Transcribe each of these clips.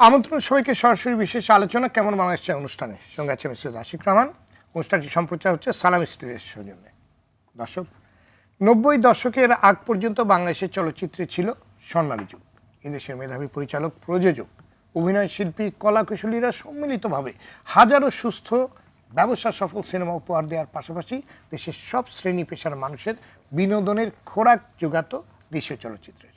আমন্ত্রণ সবাইকে সরাসরি বিশেষ আলোচনা কেমন বাংলাদেশ অনুষ্ঠানে সঙ্গে আছে আমি সৈয়দ আশিক রহমান। অনুষ্ঠানটি সম্প্রচার হচ্ছে সালাম স্টুডিওর সৌজন্যে। দর্শক, 90 দশকের আগ পর্যন্ত বাংলাদেশের চলচ্চিত্রে ছিল স্বর্ণালী যুগ। এদেশের মেধাবী পরিচালক, প্রযোজক, অভিনয় শিল্পী, কলাকুশলীরা সম্মিলিতভাবে হাজারো সুস্থ ব্যবসা সফল সিনেমা উপহার দেওয়ার পাশাপাশি দেশের সব শ্রেণী পেশার মানুষের বিনোদনের খোরাক যোগাত দেশীয় চলচ্চিত্রের।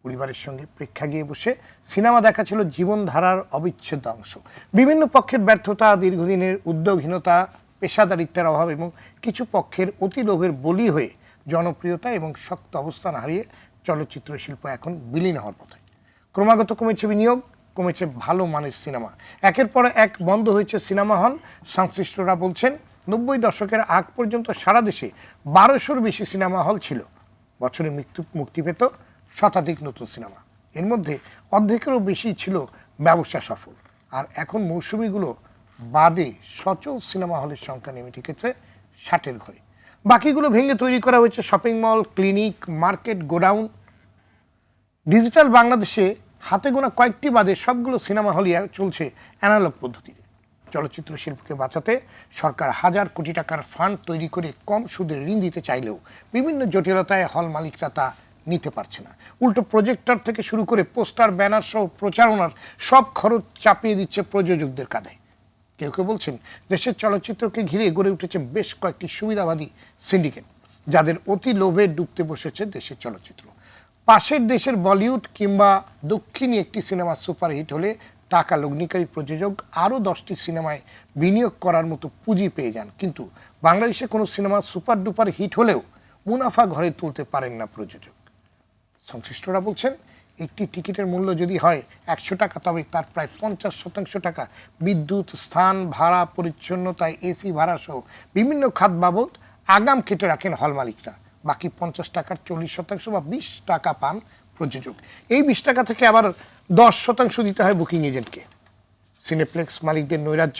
পরিবারের সঙ্গে প্রেক্ষাগৃহে বসে সিনেমা দেখা ছিল জীবনধারার অবিচ্ছেদ্য অংশ। বিভিন্ন পক্ষের ব্যর্থতা, দীর্ঘদিনের উদ্যোগহীনতা, পেশাদারিত্বের অভাব এবং কিছু পক্ষের অতি লোভের বলি হয়ে জনপ্রিয়তা এবং শক্ত অবস্থান হারিয়ে চলচ্চিত্র শিল্প এখন বিলীন হওয়ার পথে। ক্রমাগত কমেছে বিনিয়োগ, কমেছে ভালো মানের সিনেমা, একের পর এক বন্ধ হয়েছে সিনেমা হল। সংশ্লিষ্টরা বলছেন 90 দশকের আগ পর্যন্ত সারা দেশে 1200-র বেশি সিনেমা হল ছিল। বছরে মুক্তি পেত শতাধিক নতুন সিনেমা, এর মধ্যে অর্ধেকেরও বেশি ছিল ব্যবসা সফল। আর এখন মৌসুমিগুলো বাদে সচল সিনেমা হলের সংখ্যা নেমে ঠেকেছে 60-এর ঘরে। বাকিগুলো ভেঙে তৈরি করা হয়েছে shopping mall, clinic, market, godown. Digital বাংলাদেশে হাতে গোনা কয়েকটি বাদে সবগুলো সিনেমা হলই চলছে অ্যানালগ পদ্ধতিতে। চলচ্চিত্র শিল্পকে বাঁচাতে সরকার হাজার কোটি টাকার ফান্ড তৈরি করে কম সুদে ঋণ দিতে চাইলেও বিভিন্ন জটিলতায় হল মালিকরা তা নিতে পারছে না। উল্টো প্রজেক্টর থেকে শুরু করে পোস্টার, ব্যানার সহ প্রচারণার সব খরচ চাপিয়ে দিচ্ছে প্রযোজকদের কাঁধে। কেউ কেউ বলছেন দেশের চলচ্চিত্রকে ঘিরে গড়ে উঠেছে বেশ কয়েকটি সুবিধাবাদী সিন্ডিকেট, যাদের অতি লোভে ডুবতে বসেছে দেশের চলচ্চিত্র। পাশের দেশের বলিউড কিংবা দক্ষিণী একটি সিনেমা সুপারহিট হলে টাকা লগ্নিকারী প্রযোজক আরও 10টি সিনেমায় বিনিয়োগ করার মতো পুঁজি পেয়ে যান, কিন্তু বাংলাদেশে কোনো সিনেমা সুপার ডুপার হিট হলেও মুনাফা ঘরে তুলতে পারেন না প্রযোজক। সংশ্লিষ্টরা বলছেন একটি টিকিটের মূল্য যদি হয় 100 টাকা, তবে তার প্রায় 50% টাকা বিদ্যুৎ, স্থান ভাড়া, পরিচ্ছন্নতায়, এসি ভাড়া সহ বিভিন্ন খাত বাবদ আগাম কেটে রাখেন হল মালিকরা। বাকি 50 টাকার 40% বা 20 টাকা পান প্রযোজক। এই 20 টাকা থেকে আবার 10% দিতে হয় বুকিং এজেন্টকে। সিনেপ্লেক্স মালিকদের নৈরাজ্য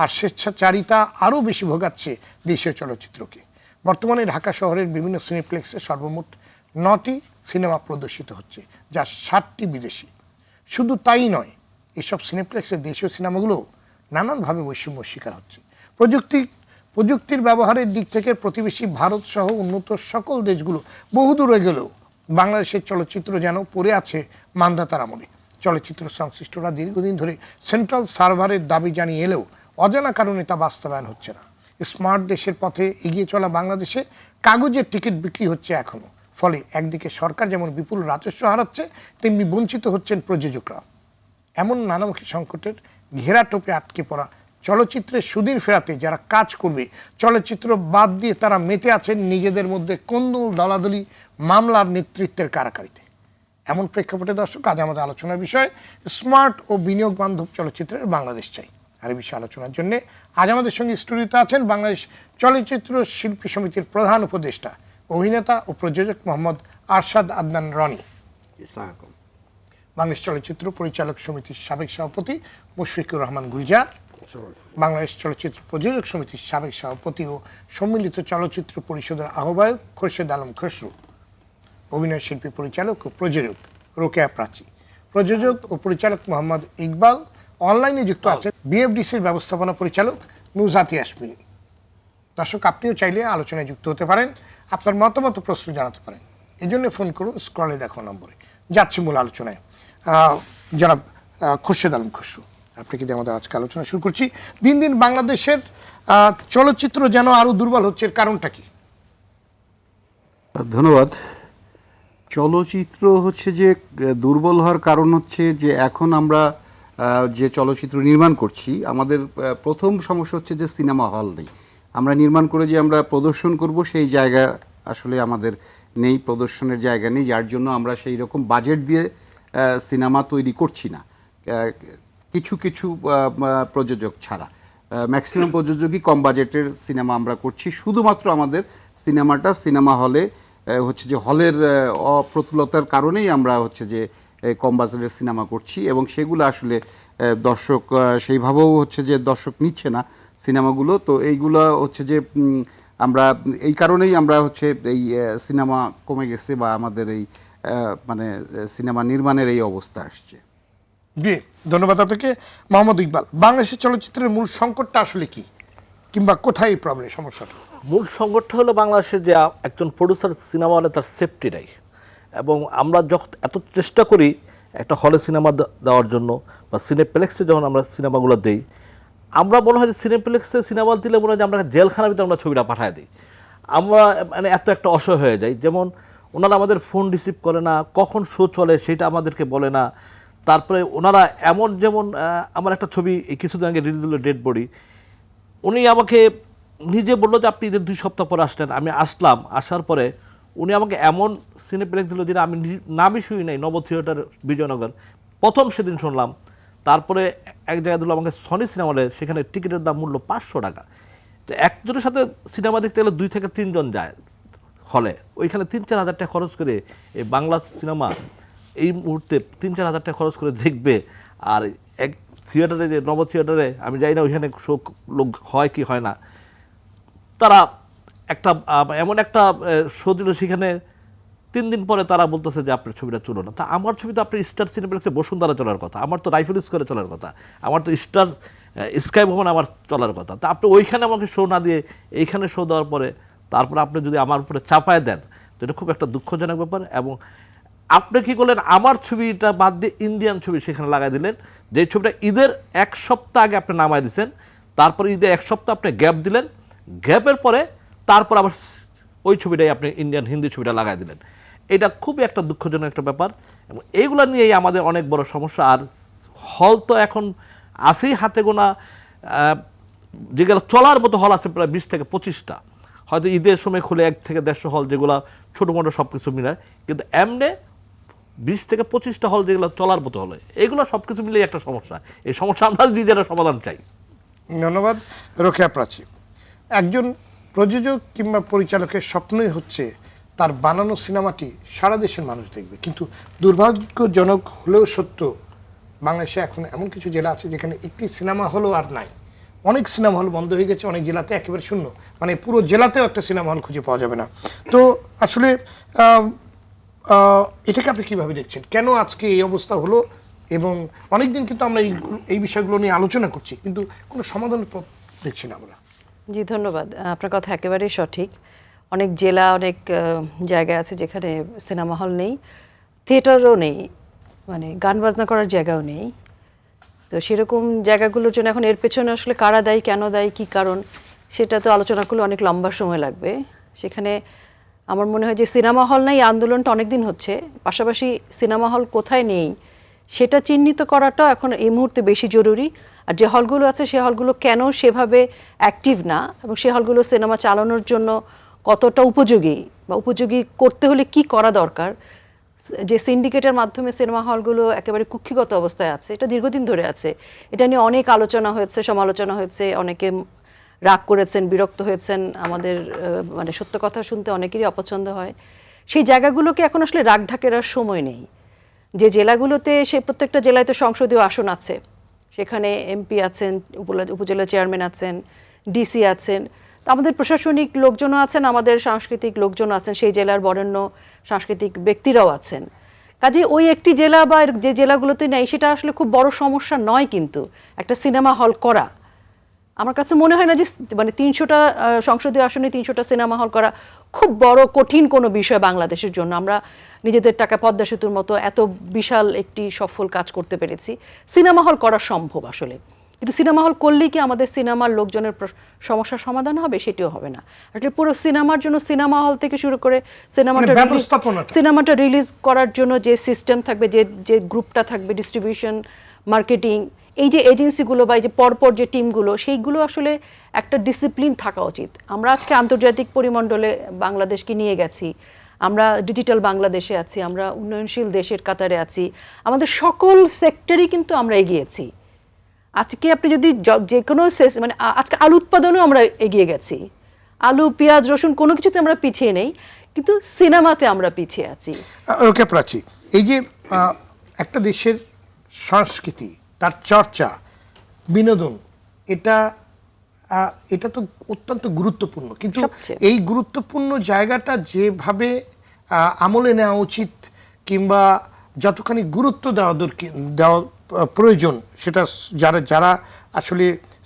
আর স্বেচ্ছাচারিতা আরও বেশি ভোগাচ্ছে দেশীয় চলচ্চিত্রকে। বর্তমানে ঢাকা শহরের বিভিন্ন সিনেপ্লেক্সে সর্বমোট 9টি সিনেমা প্রদর্শিত হচ্ছে, যা 60টি বিদেশি। শুধু তাই নয়, এসব সিনেপ্লেক্সের দেশীয় সিনেমাগুলো নানানভাবে বৈষম্যর শিকার হচ্ছে। প্রযুক্তির ব্যবহারের দিক থেকে প্রতিবেশী ভারত সহ উন্নত সকল দেশগুলো বহুদূরে গেলেও বাংলাদেশের চলচ্চিত্র যেন পড়ে আছে মান্ধাতার আমলে। চলচ্চিত্র সংশ্লিষ্টরা দীর্ঘদিন ধরে সেন্ট্রাল সার্ভারের দাবি জানিয়ে এলেও অজানা কারণে তা বাস্তবায়ন হচ্ছে না। স্মার্ট দেশের পথে এগিয়ে চলা বাংলাদেশে কাগজের টিকিট বিক্রি হচ্ছে এখনও। ফলে একদিকে সরকার যেমন বিপুল রাজস্ব হারাচ্ছে, তেমনি বঞ্চিত হচ্ছেন প্রযোজকরা। এমন নানামুখী সংকটের ঘেরাটোপে আটকে পড়া চলচ্চিত্রের সুদিন ফেরাতে যারা কাজ করবে, চলচ্চিত্র বাদ দিয়ে তারা মেতে আছেন নিজেদের মধ্যে কোন্দল, দলাদলি, মামলার নেতৃত্বের কারাকারিতে। এমন প্রেক্ষাপটে দর্শক, আজ আমাদের আলোচনার বিষয় স্মার্ট ও বিনিয়োগ বান্ধব চলচ্চিত্রের বাংলাদেশ চাই। আর এই বিষয়ে আলোচনার জন্য আজ আমাদের সঙ্গে স্টুডিওতে আছেন বাংলাদেশ চলচ্চিত্র শিল্পী সমিতির প্রধান উপদেষ্টা, অভিনেতা ও প্রযোজক মোহাম্মদ আরশাদ আদনান রনি। বাংলাদেশ চলচ্চিত্র পরিচালক সমিতির সাবেক সভাপতি মুশফিকুর রহমান গুলজার, বাংলাদেশ চলচ্চিত্র প্রযোজক সমিতির সাবেক সভাপতি ও সম্মিলিত চলচ্চিত্র পরিষদের আহ্বায়ক খোরশেদ আলম খসরু, অভিনয় শিল্পী, পরিচালক ও প্রযোজক রোকেয়া প্রাচী, প্রযোজক ও পরিচালক মোহাম্মদ ইকবাল। অনলাইনে যুক্ত আছেন বিএফডিসির ব্যবস্থাপনা পরিচালক নুজাত ইয়াসমিন। দর্শক, আপনিও চাইলে আলোচনায় যুক্ত হতে পারেন, আপনার মতামত প্রশ্ন জানাতে পারেন। এই জন্য ফোন করুন স্ক্রলে দেখো নম্বরে। যাচ্ছি মূল আলোচনায়। জনাব খোরশেদ আলম খসরু, আপনাকে দিয়ে আমাদের আজকে আলোচনা শুরু করছি। দিন দিন বাংলাদেশের চলচ্চিত্র যেন আরও দুর্বল হচ্ছে, এর কারণটা কি? ধন্যবাদ। চলচ্চিত্র হচ্ছে যে দুর্বল হওয়ার কারণ হচ্ছে যে এখন আমরা যে চলচ্চিত্র নির্মাণ করছি, আমাদের প্রথম সমস্যা হচ্ছে যে সিনেমা হল নেই। আমরা নির্মাণ করে যে আমরা প্রদর্শন করব সেই জায়গা আসলে আমাদের নেই, প্রদর্শনের জায়গা নেই, যার জন্য আমরা সেই রকম বাজেট দিয়ে সিনেমা তৈরি করছি না, কিছু কিছু প্রযোজক ছাড়া। ম্যাক্সিমাম প্রযোজকই কম বাজেটের সিনেমা আমরা করছি। শুধুমাত্র আমাদের সিনেমা হলে হচ্ছে যে হলের অপ্রতুলতার কারণেই আমরা হচ্ছে যে কম বাজেটের সিনেমা করছি, এবং সেগুলো আসলে দর্শক সেইভাবেও হচ্ছে যে দর্শক নিচ্ছে না সিনেমাগুলো। তো এইগুলো হচ্ছে যে আমরা এই কারণেই আমরা হচ্ছে এই সিনেমা কমে গেছে বা আমাদের এই মানে সিনেমা নির্মাণের এই অবস্থা আসছে। জি, ধন্যবাদ আপনাকে। মোহাম্মদ ইকবাল, বাংলাদেশের চলচ্চিত্রের মূল সংকটটা আসলে কি, কিংবা কোথায় এই প্রবলেম, সমস্যাটা? মূল সংকটটা হলো বাংলাদেশে যে একজন প্রডিউসার সিনেমা হলে তার সেফটি নাই, এবং আমরা যখন এত চেষ্টা করি একটা হলে সিনেমা দেওয়ার জন্য বা সিনেপ্লেক্সে যখন আমরা সিনেমাগুলো দেই, আমরা মনে হয় যে সিনেপ্লেক্সে সিনেমা দিলে মনে হয় যে আমরা জেলখানার ভিতরে আমরা ছবিটা পাঠায় দিই। আমরা মানে এত একটা অসহায় হয়ে যাই, যেমন ওনারা আমাদের ফোন রিসিভ করে না, কখন শো চলে সেটা আমাদেরকে বলে না। তারপরে ওনারা এমন, যেমন আমার একটা ছবি এই কিছুদিন আগে রিলিজ হলো, ডেড বডি, উনি আমাকে নিজে বললো যে আপনি ঈদের 2 সপ্তাহ পরে আসলেন। আমি আসলাম, আসার পরে উনি আমাকে এমন সিনেপ্লেক্স দিল যেটা আমি নামই শুই নাই, নব থিয়েটার বিজয়নগর, প্রথম সেদিন শুনলাম। তারপরে এক জায়গায় দিল আমাকে সনি সিনেমা হলে, সেখানে টিকিটের দাম মূল্য 500 টাকা। তো একজনের সাথে সিনেমা দেখতে গেলে 2 থেকে 3 জন যায় হলে, ওইখানে 3-4 হাজার টাকা খরচ করে এই বাংলা সিনেমা এই মুহূর্তে 3-4 হাজার টাকা খরচ করে দেখবে। আর এক থিয়েটারে, যে নব থিয়েটারে, আমি জানি না ওইখানে শোক লোক হয় কি হয় না, তারা একটা এমন একটা শো দিল, সেখানে 3 দিন পরে তারা বলতেছে যে আপনার ছবিটা চলো না। তা আমার ছবি তো আপনার স্টার সিনেপ্লেক্সে বসুন্ধরা চলার কথা, আমার তো রাইফেল স্কোয়ারে চলার কথা, আমার তো স্টার স্কাই ভবন আমার চলার কথা। তা আপনি ওইখানে আমাকে শো না দিয়ে এইখানে শো দেওয়ার পরে তারপরে আপনি যদি আমার উপরে চাপায় দেন, তো এটা খুব একটা দুঃখজনক ব্যাপার। এবং আপনি কি করলেন, আমার ছবিটা বাদ দিয়ে ইন্ডিয়ান ছবি সেখানে লাগাই দিলেন, যে ছবিটা ঈদের 1 সপ্তাহ আগে আপনি নামায় দিচ্ছেন, তারপরে ঈদের 1 সপ্তাহ আপনি গ্যাপ দিলেন, গ্যাপের পরে তারপর আবার ওই ছবিটাই আপনি ইন্ডিয়ান হিন্দি ছবিটা লাগাই দিলেন। এটা খুবই একটা দুঃখজনক একটা ব্যাপার, এবং এইগুলো নিয়েই আমাদের অনেক বড় সমস্যা। আর হল তো এখন আছেই হাতে গোনা, যেগুলো চলার মতো হল আছে প্রায় 20 থেকে 25টা, হয়তো ঈদের সময় খুলে 1 থেকে 150 হল, যেগুলো ছোটো মোটো সব কিছু মিলায়। কিন্তু এমনি 20 থেকে 25টা হল যেগুলো চলার মতো হলে, এগুলো সব কিছু মিলেই একটা সমস্যা। এই সমস্যা আমরা নিজেরা সমাধান চাই। ধন্যবাদ। রোকেয়া প্রাচী, একজন প্রযোজক কিংবা পরিচালকের স্বপ্নই হচ্ছে তার বানানো সিনেমাটি সারা দেশের মানুষ দেখবে, কিন্তু দুর্ভাগ্যজনক হলেও সত্য, বাংলাদেশে এখন এমন কিছু জেলা আছে যেখানে একটি সিনেমা হলও আর নাই। অনেক সিনেমা হল বন্ধ হয়ে গেছে, অনেক জেলাতে একেবারে শূন্য, মানে পুরো জেলাতেও একটা সিনেমা হল খুঁজে পাওয়া যাবে না। তো আসলে এটাকে আপনি কীভাবে দেখছেন, কেন আজকে এই অবস্থা হলো? এবং অনেকদিন কিন্তু আমরা এই বিষয়গুলো নিয়ে আলোচনা করছি, কিন্তু কোনো সমাধানের পথ দেখছি না আমরা। জি, ধন্যবাদ। আপনার কথা একেবারেই সঠিক। অনেক জেলা, অনেক জায়গা আছে যেখানে সিনেমা হল নেই, থিয়েটারও নেই, মানে গান বাজনা করার জায়গাও নেই। তো সেরকম জায়গাগুলোর জন্য এখন এর পেছনে আসলে কারা দায়ী, কেন দায়ী, কী কারণ, সেটা তো আলোচনা করলে অনেক লম্বা সময় লাগবে। সেখানে আমার মনে হয় যে সিনেমা হল নাই, আন্দোলনটা অনেক দিন হচ্ছে, পাশাপাশি সিনেমা হল কোথায় নেই সেটা চিহ্নিত করাটাও এখন এই মুহূর্তে বেশি জরুরি। আর যে হলগুলো আছে সে হলগুলো কেন সেভাবে অ্যাক্টিভ না, এবং সে হলগুলো সিনেমা চালানোর জন্য কতটা উপযোগী, বা উপযোগী করতে হলে কি করা দরকার। যে সিন্ডিকেটের মাধ্যমে সিনেমা হলগুলো একেবারে কুক্ষিগত অবস্থায় আছে, এটা দীর্ঘদিন ধরে আছে। এটা নিয়ে অনেক আলোচনা হয়েছে, সমালোচনা হয়েছে, অনেকে রাগ করেছেন, বিরক্ত হয়েছেন। আমাদের মানে সত্য কথা শুনতে অনেকেরই অপছন্দ হয়। সেই জায়গাগুলোকে এখন আসলে রাগ ঢাকের সময় নেই। যে জেলাগুলোতে, সে প্রত্যেকটা জেলায় তো সংসদীয় আসন আছে, সেখানে এমপি আছেন, উপজেলা চেয়ারম্যান আছেন, ডিসি আছেন, আমাদের প্রশাসনিক লোকজনও আছেন, আমাদের সাংস্কৃতিক লোকজনও আছেন, সেই জেলার বরেণ্য সাংস্কৃতিক ব্যক্তিরাও আছেন। কাজে ওই একটি জেলা বা যে জেলাগুলোতে নেই সেটা আসলে খুব বড় সমস্যা নয়, কিন্তু একটা সিনেমা হল করা আমার কাছে মনে হয় না যে মানে 300টা সংসদীয় আসনে 300টা সিনেমা হল করা খুব বড় কঠিন কোনো বিষয় বাংলাদেশের জন্য। আমরা নিজেদের টাকা পদ্মা সেতুর মতো এত বিশাল একটি সফল কাজ করতে পেরেছি। সিনেমা হল করা সম্ভব আসলে, কিন্তু সিনেমা হল করলেই কি আমাদের সিনেমার লোকজনের সমস্যার সমাধান হবে? সেটিও হবে না। আসলে পুরো সিনেমার জন্য সিনেমা হল থেকে শুরু করে সিনেমাটা রিলিজ করার জন্য যে সিস্টেম থাকবে, যে গ্রুপটা থাকবে, ডিস্ট্রিবিউশন, মার্কেটিং, এই যে এজেন্সিগুলো বা এই যে পরপর যে টিমগুলো, সেইগুলো আসলে একটা ডিসিপ্লিন থাকা উচিত। আমরা আজকে আন্তর্জাতিক পরিমণ্ডলে বাংলাদেশকে নিয়ে গেছি, আমরা ডিজিটাল বাংলাদেশে আছি, আমরা উন্নয়নশীল দেশের কাতারে আছি, আমাদের সকল সেক্টরেই কিন্তু আমরা এগিয়েছি। আজকে আপনি যদি যে কোনো মানে আজকে আলু উৎপাদনেও আমরা এগিয়ে গেছি, আলু, পেঁয়াজ, রসুন কোনো কিছুতে আমরা পিছিয়ে নেই, কিন্তু সিনেমাতে আমরা পিছিয়ে আছি। ওকে প্রাচী, এই যে একটা দেশের সংস্কৃতি, তার চর্চা, বিনোদন, এটা তো অত্যন্ত গুরুত্বপূর্ণ, কিন্তু এই গুরুত্বপূর্ণ জায়গাটা যেভাবে আমলে নেওয়া উচিত কিংবা যতখানি গুরুত্ব দেওয়া প্রয়োজন সেটা যারা যারা আসলে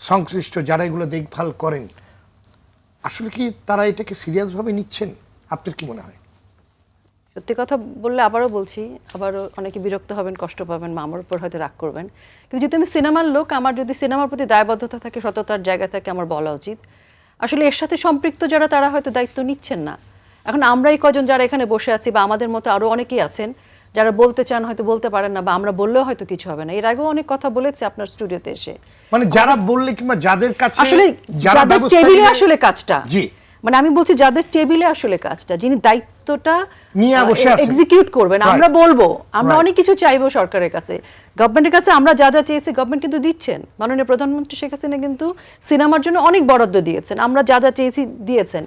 সংশ্লিষ্ট, যারা এগুলো দেখভাল করেন, আসলে কি তারা এটাকে সিরিয়াসভাবে নিচ্ছেন? আপনার কি মনে হয়? সত্যি কথা বললে আবারও বলছি, আবারও অনেকে বিরক্ত হবেন, কষ্ট পাবেন, বা আমার উপর হয়তো রাগ করবেন, কিন্তু যদি আমি সিনেমার লোক, আমার যদি সিনেমার প্রতি দায়বদ্ধতা থাকে, সততার জায়গা থাকে, আমার বলা উচিত। আসলে এর সাথে সম্পৃক্ত যারা, তারা হয়তো দায়িত্ব নিচ্ছেন না। এখন আমরাই কজন যারা এখানে বসে আছি, বা আমাদের মতো আরো অনেকেই আছেন যারা বলতে চান, হয়তো বলতে পারেন না, বা আমরা বললেও হয়তো কিছু হবে না। এর আগেও অনেক কথা বলেছে আপনার স্টুডিওতে এসে, মানে যারা বললে কিংবা যাদের কাছে আসলে যারা যাদের ব্যবস্থা টেবিলে নিলেন- আসলে কাজটা, জি, মানে আমি বলছি যাদের টেবিলে আসলে কাজটা, যিনি দায়িত্বটা নিয়ে বসে আছেন, এক্সিকিউট করবেন। Right. আমরা বলবো, আমরা Right. অনেক কিছু চাইবো সরকারের কাছে, গভর্নমেন্টের কাছে আমরা যা যা চেয়েছি গভর্নমেন্ট কিন্তু দিচ্ছেন। মাননীয় প্রধানমন্ত্রী শেখ হাসিনা কিন্তু সিনেমার জন্য অনেক বরাদ্দ দিয়েছেন, আমরা যা যা চেয়েছি দিয়েছেন,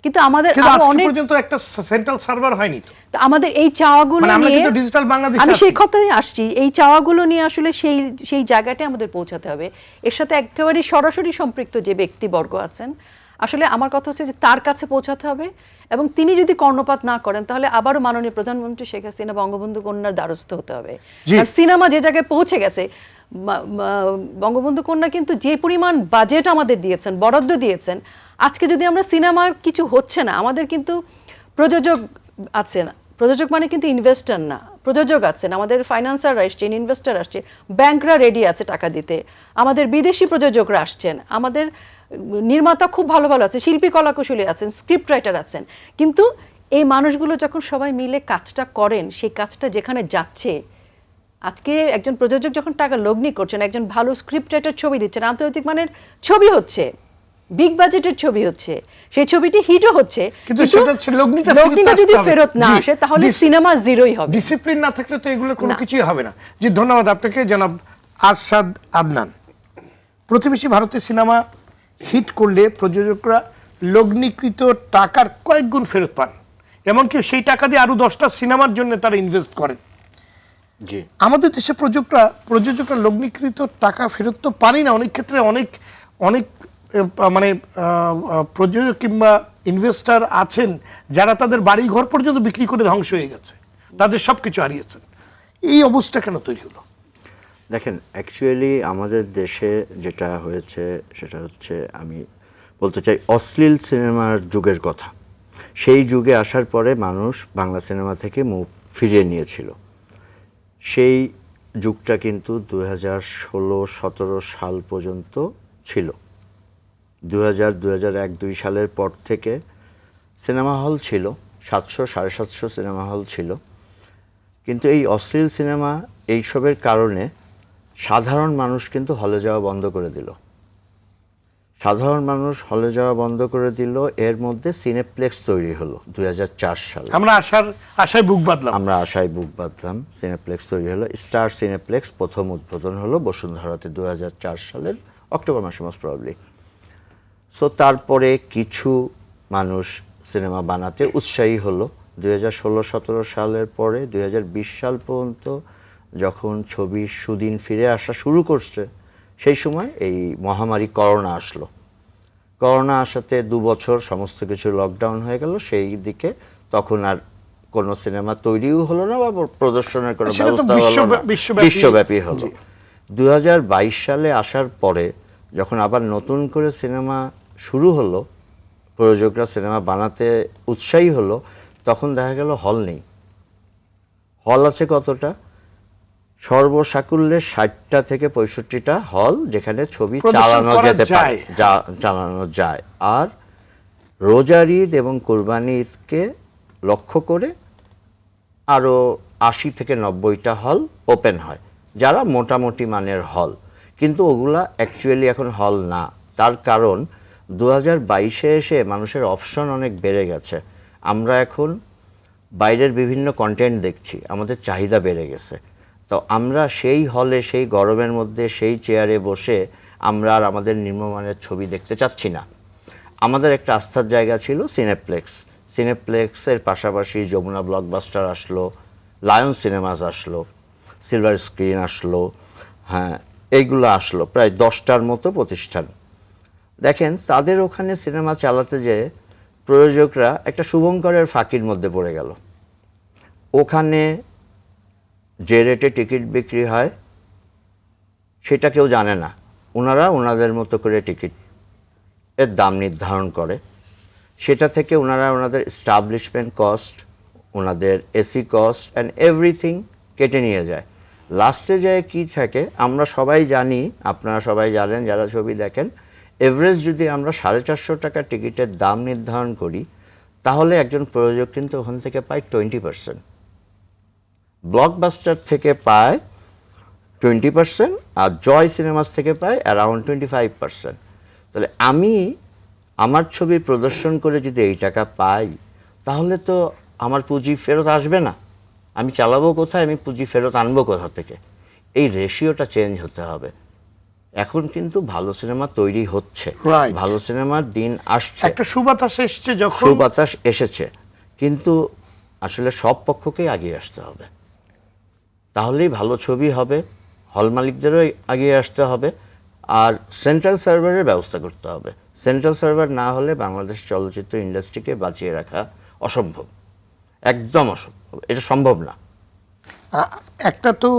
কিন্তু আমাদের কিন্তু আরো আজকে অনেক, পর্যন্ত একটা সেন্ট্রাল সার্ভার হয়নি তো। তো আমাদের এই চাওয়াগুলো মানে আমরা নিয়ে, কিন্তু ডিজিটাল বাংলাদেশে আমি সেই আছি। কথাই আসছি, এই চাওয়াগুলো নিয়ে আসলে সেই সেই জায়গাটায় আমাদের পৌঁছাতে হবে। এর সাথে একেবারে সরাসরি সম্পৃক্ত যে ব্যক্তিবর্গ আছেন, আসলে আমার কথা হচ্ছে যে তার কাছে পৌঁছাতে হবে, এবং তিনি যদি কর্ণপাত না করেন, তাহলে আবারও মাননীয় প্রধানমন্ত্রী শেখ হাসিনা বঙ্গবন্ধু কন্যার দ্বারস্থ হতে হবে। জি। কারণ সিনেমা যে জায়গায় পৌঁছে গেছে, বঙ্গবন্ধু কন্যা কিন্তু যে পরিমাণ বাজেট আমাদের দিয়েছেন, বরাদ্দ দিয়েছেন, আজকে যদি আমরা সিনেমার কিছু হচ্ছে না, আমাদের কিন্তু প্রযোজক আছেন, প্রযোজক মানে কিন্তু ইনভেস্টর না, প্রযোজক আছেন, আমাদের ফাইন্যান্সাররা আসছেন, ইনভেস্টর আসছে, ব্যাংকরা রেডি আছে টাকা দিতে, আমাদের বিদেশি প্রযোজকরা আসছেন, আমাদের নির্মাতা খুব ভালো ভালো আছে, শিল্পী কলাকুশলী আছেন, স্ক্রিপ্ট রাইটার আছেন, কিন্তু এই মানুষগুলো যখন সবাই মিলে কাজটা করেন, সেই কাজটা যেখানে যাচ্ছে, আজকে একজন প্রযোজক যখন টাকা লগ্নি করছেন, একজন ভালো স্ক্রিপ্ট রাইটার ছবি দিচ্ছেন, আন্তর্জাতিক মানের ছবি হচ্ছে, বিগ বাজেটের ছবি হচ্ছে, সেই ছবিটি হিটও হচ্ছে, কিন্তু সেটা হচ্ছে লগ্নিটা যদি ফেরত না আসে, তাহলে সিনেমা জিরোই হবে। ডিসিপ্লিন না থাকলে তো এগুলোর কোনো কিছুই হবে না। জি, ধন্যবাদ আপনাকে জনাব আরশাদ আদনান। প্রতিবেশী ভারতের সিনেমা হিট করলে প্রযোজকরা লগ্নিকৃত টাকার কয়েক গুণ ফেরত পান, এমনকি সেই টাকা দিয়ে আরো 10টা সিনেমার জন্য তারা ইনভেস্ট করেন। জি, আমাদের দেশে প্রযোজকরা লগ্নিকৃত টাকা ফেরত তো পানি না, অনেক ক্ষেত্রে অনেক অনেক মানে প্রযোজক কিংবা ইনভেস্টর আছেন যারা তাদের বাড়ি ঘর পর্যন্ত বিক্রি করে ধ্বংস হয়ে গেছে, তাদের সব কিছু হারিয়েছেন। এই অবস্থা কেন তৈরি হলো? দেখেন, অ্যাকচুয়ালি আমাদের দেশে যেটা হয়েছে সেটা হচ্ছে, আমি বলতে চাই অশ্লীল সিনেমার যুগের কথা। সেই যুগে আসার পরে মানুষ বাংলা সিনেমা থেকে মুখ ফিরিয়ে নিয়েছিল। সেই যুগটা কিন্তু 2016-17 সাল পর্যন্ত ছিল। 2001-2 সালের পর থেকে সিনেমা হল ছিল 700-750 সিনেমা হল ছিল, কিন্তু এই অশ্লীল সিনেমা এইসবের কারণে সাধারণ মানুষ কিন্তু হলে যাওয়া বন্ধ করে দিল। সাধারণ মানুষ হলে যাওয়া বন্ধ করে দিল। এর মধ্যে সিনেপ্লেক্স তৈরি হলো 2004 সালে। আমরা আশায় বুক বাঁধলাম। আমরা আশায় বুক বাঁধলাম, সিনেপ্লেক্স তৈরি হলো। স্টার সিনেপ্লেক্স প্রথম উদ্বোধন হলো বসুন্ধরাতে 2004 সালের অক্টোবর মাসে মোস্ট প্রবাবলি। সো তারপরে কিছু মানুষ সিনেমা বানাতে উৎসাহী হলো। 2016-17 সালের পরে 2020 সাল পর্যন্ত যখন ছবির সুদিন ফিরে আসা শুরু করছে, সেই সময় এই মহামারী করোনা আসলো। করোনা আসাতে 2 বছর সমস্ত কিছু লকডাউন হয়ে গেল। সেই দিকে তখন আর কোনো সিনেমা তৈরিও হলো না বা প্রদর্শনের কোনো সেটা তো ব্যবস্থা হলো না, বিশ্বব্যাপী হলো। 2022 সালে আসার পরে যখন আবার নতুন করে সিনেমা শুরু হলো, প্রযোজকরা সিনেমা বানাতে উৎসাহী হলো, তখন দেখা গেল হল নেই। হল আছে কতটা? সর্বসাকুল্যে 60টা থেকে 65টা হল যেখানে ছবি চালানো যেতে পারে, চালানো যায়। আর রোজার ঈদ এবং কোরবানি ঈদকে লক্ষ্য করে আরও 80 থেকে 90টা হল ওপেন হয়, যারা মোটামুটি মানের হল, কিন্তু ওগুলা অ্যাকচুয়ালি এখন হল না। তার কারণ 2022-এ এসে মানুষের অপশন অনেক বেড়ে গেছে। আমরা এখন বাইরের বিভিন্ন কন্টেন্ট দেখছি, আমাদের চাহিদা বেড়ে গেছে। তো আমরা সেই হলে, সেই গরমের মধ্যে, সেই চেয়ারে বসে আমরা আর আমাদের নিম্নমানের ছবি দেখতে চাচ্ছি না। আমাদের একটা আস্থার জায়গা ছিল সিনেপ্লেক্স। সিনেপ্লেক্সের পাশাপাশি যমুনা ব্লকবাস্টার আসলো, লায়ন সিনেমাস আসলো, সিলভার স্ক্রিন আসলো, হ্যাঁ এইগুলো আসলো, প্রায় 10টার মতো প্রতিষ্ঠান। দেখেন, তাদের ওখানে সিনেমা চালাতে যেয়ে প্রযোজকরা একটা শুভঙ্করের ফাঁকির মধ্যে পড়ে গেল। ওখানে যে রেটে টিকিট বিক্রি হয় সেটা কেউ জানে না। ওনারা ওনাদের মতো করে টিকিট এর দাম নির্ধারণ করে, সেটা থেকে ওনারা ওনাদের এস্টাবলিশমেন্ট কস্ট, ওনাদের এসি কস্ট অ্যান্ড এভরিথিং কেটে নিয়ে যায়। লাস্টে যায় কি থাকে আমরা সবাই জানি, আপনারা সবাই জানেন যারা ছবি দেখেন, এভারেজ যদি আমরা 450 টাকা টিকিটের দাম নির্ধারণ করি, তাহলে একজন প্রযোজক কিন্তু ওখান থেকে পায় 20%, ব্লকবাস্টার থেকে পায় 20%, আর জয় সিনেমাস থেকে পায় অ্যারাউন্ড 25%। তাহলে আমি আমার ছবি প্রদর্শন করে যদি এই টাকা পাই, তাহলে তো আমার পুঁজি ফেরত আসবে না। আমি চালাবো কোথায়, আমি পুঁজি ফেরত আনবো কোথা থেকে? এই রেশিওটা চেঞ্জ হতে হবে। এখন কিন্তু ভালো সিনেমা তৈরি হচ্ছে, Right. ভালো সিনেমার দিন আসছে, একটা সুবাতাস এসছে যখন, সুবাতাস এসেছে, কিন্তু আসলে সব পক্ষকেই এগিয়ে আসতে হবে, তাহলেই ভালো ছবি হবে। হল মালিকদেরও এগিয়ে আসতে হবে, আর সেন্ট্রাল সার্ভারের ব্যবস্থা করতে হবে। সেন্ট্রাল সার্ভার না হলে বাংলাদেশ চলচ্চিত্র ইন্ডাস্ট্রিকে বাঁচিয়ে রাখা অসম্ভব, একদম অসম্ভব, এটা সম্ভব না। একটা তো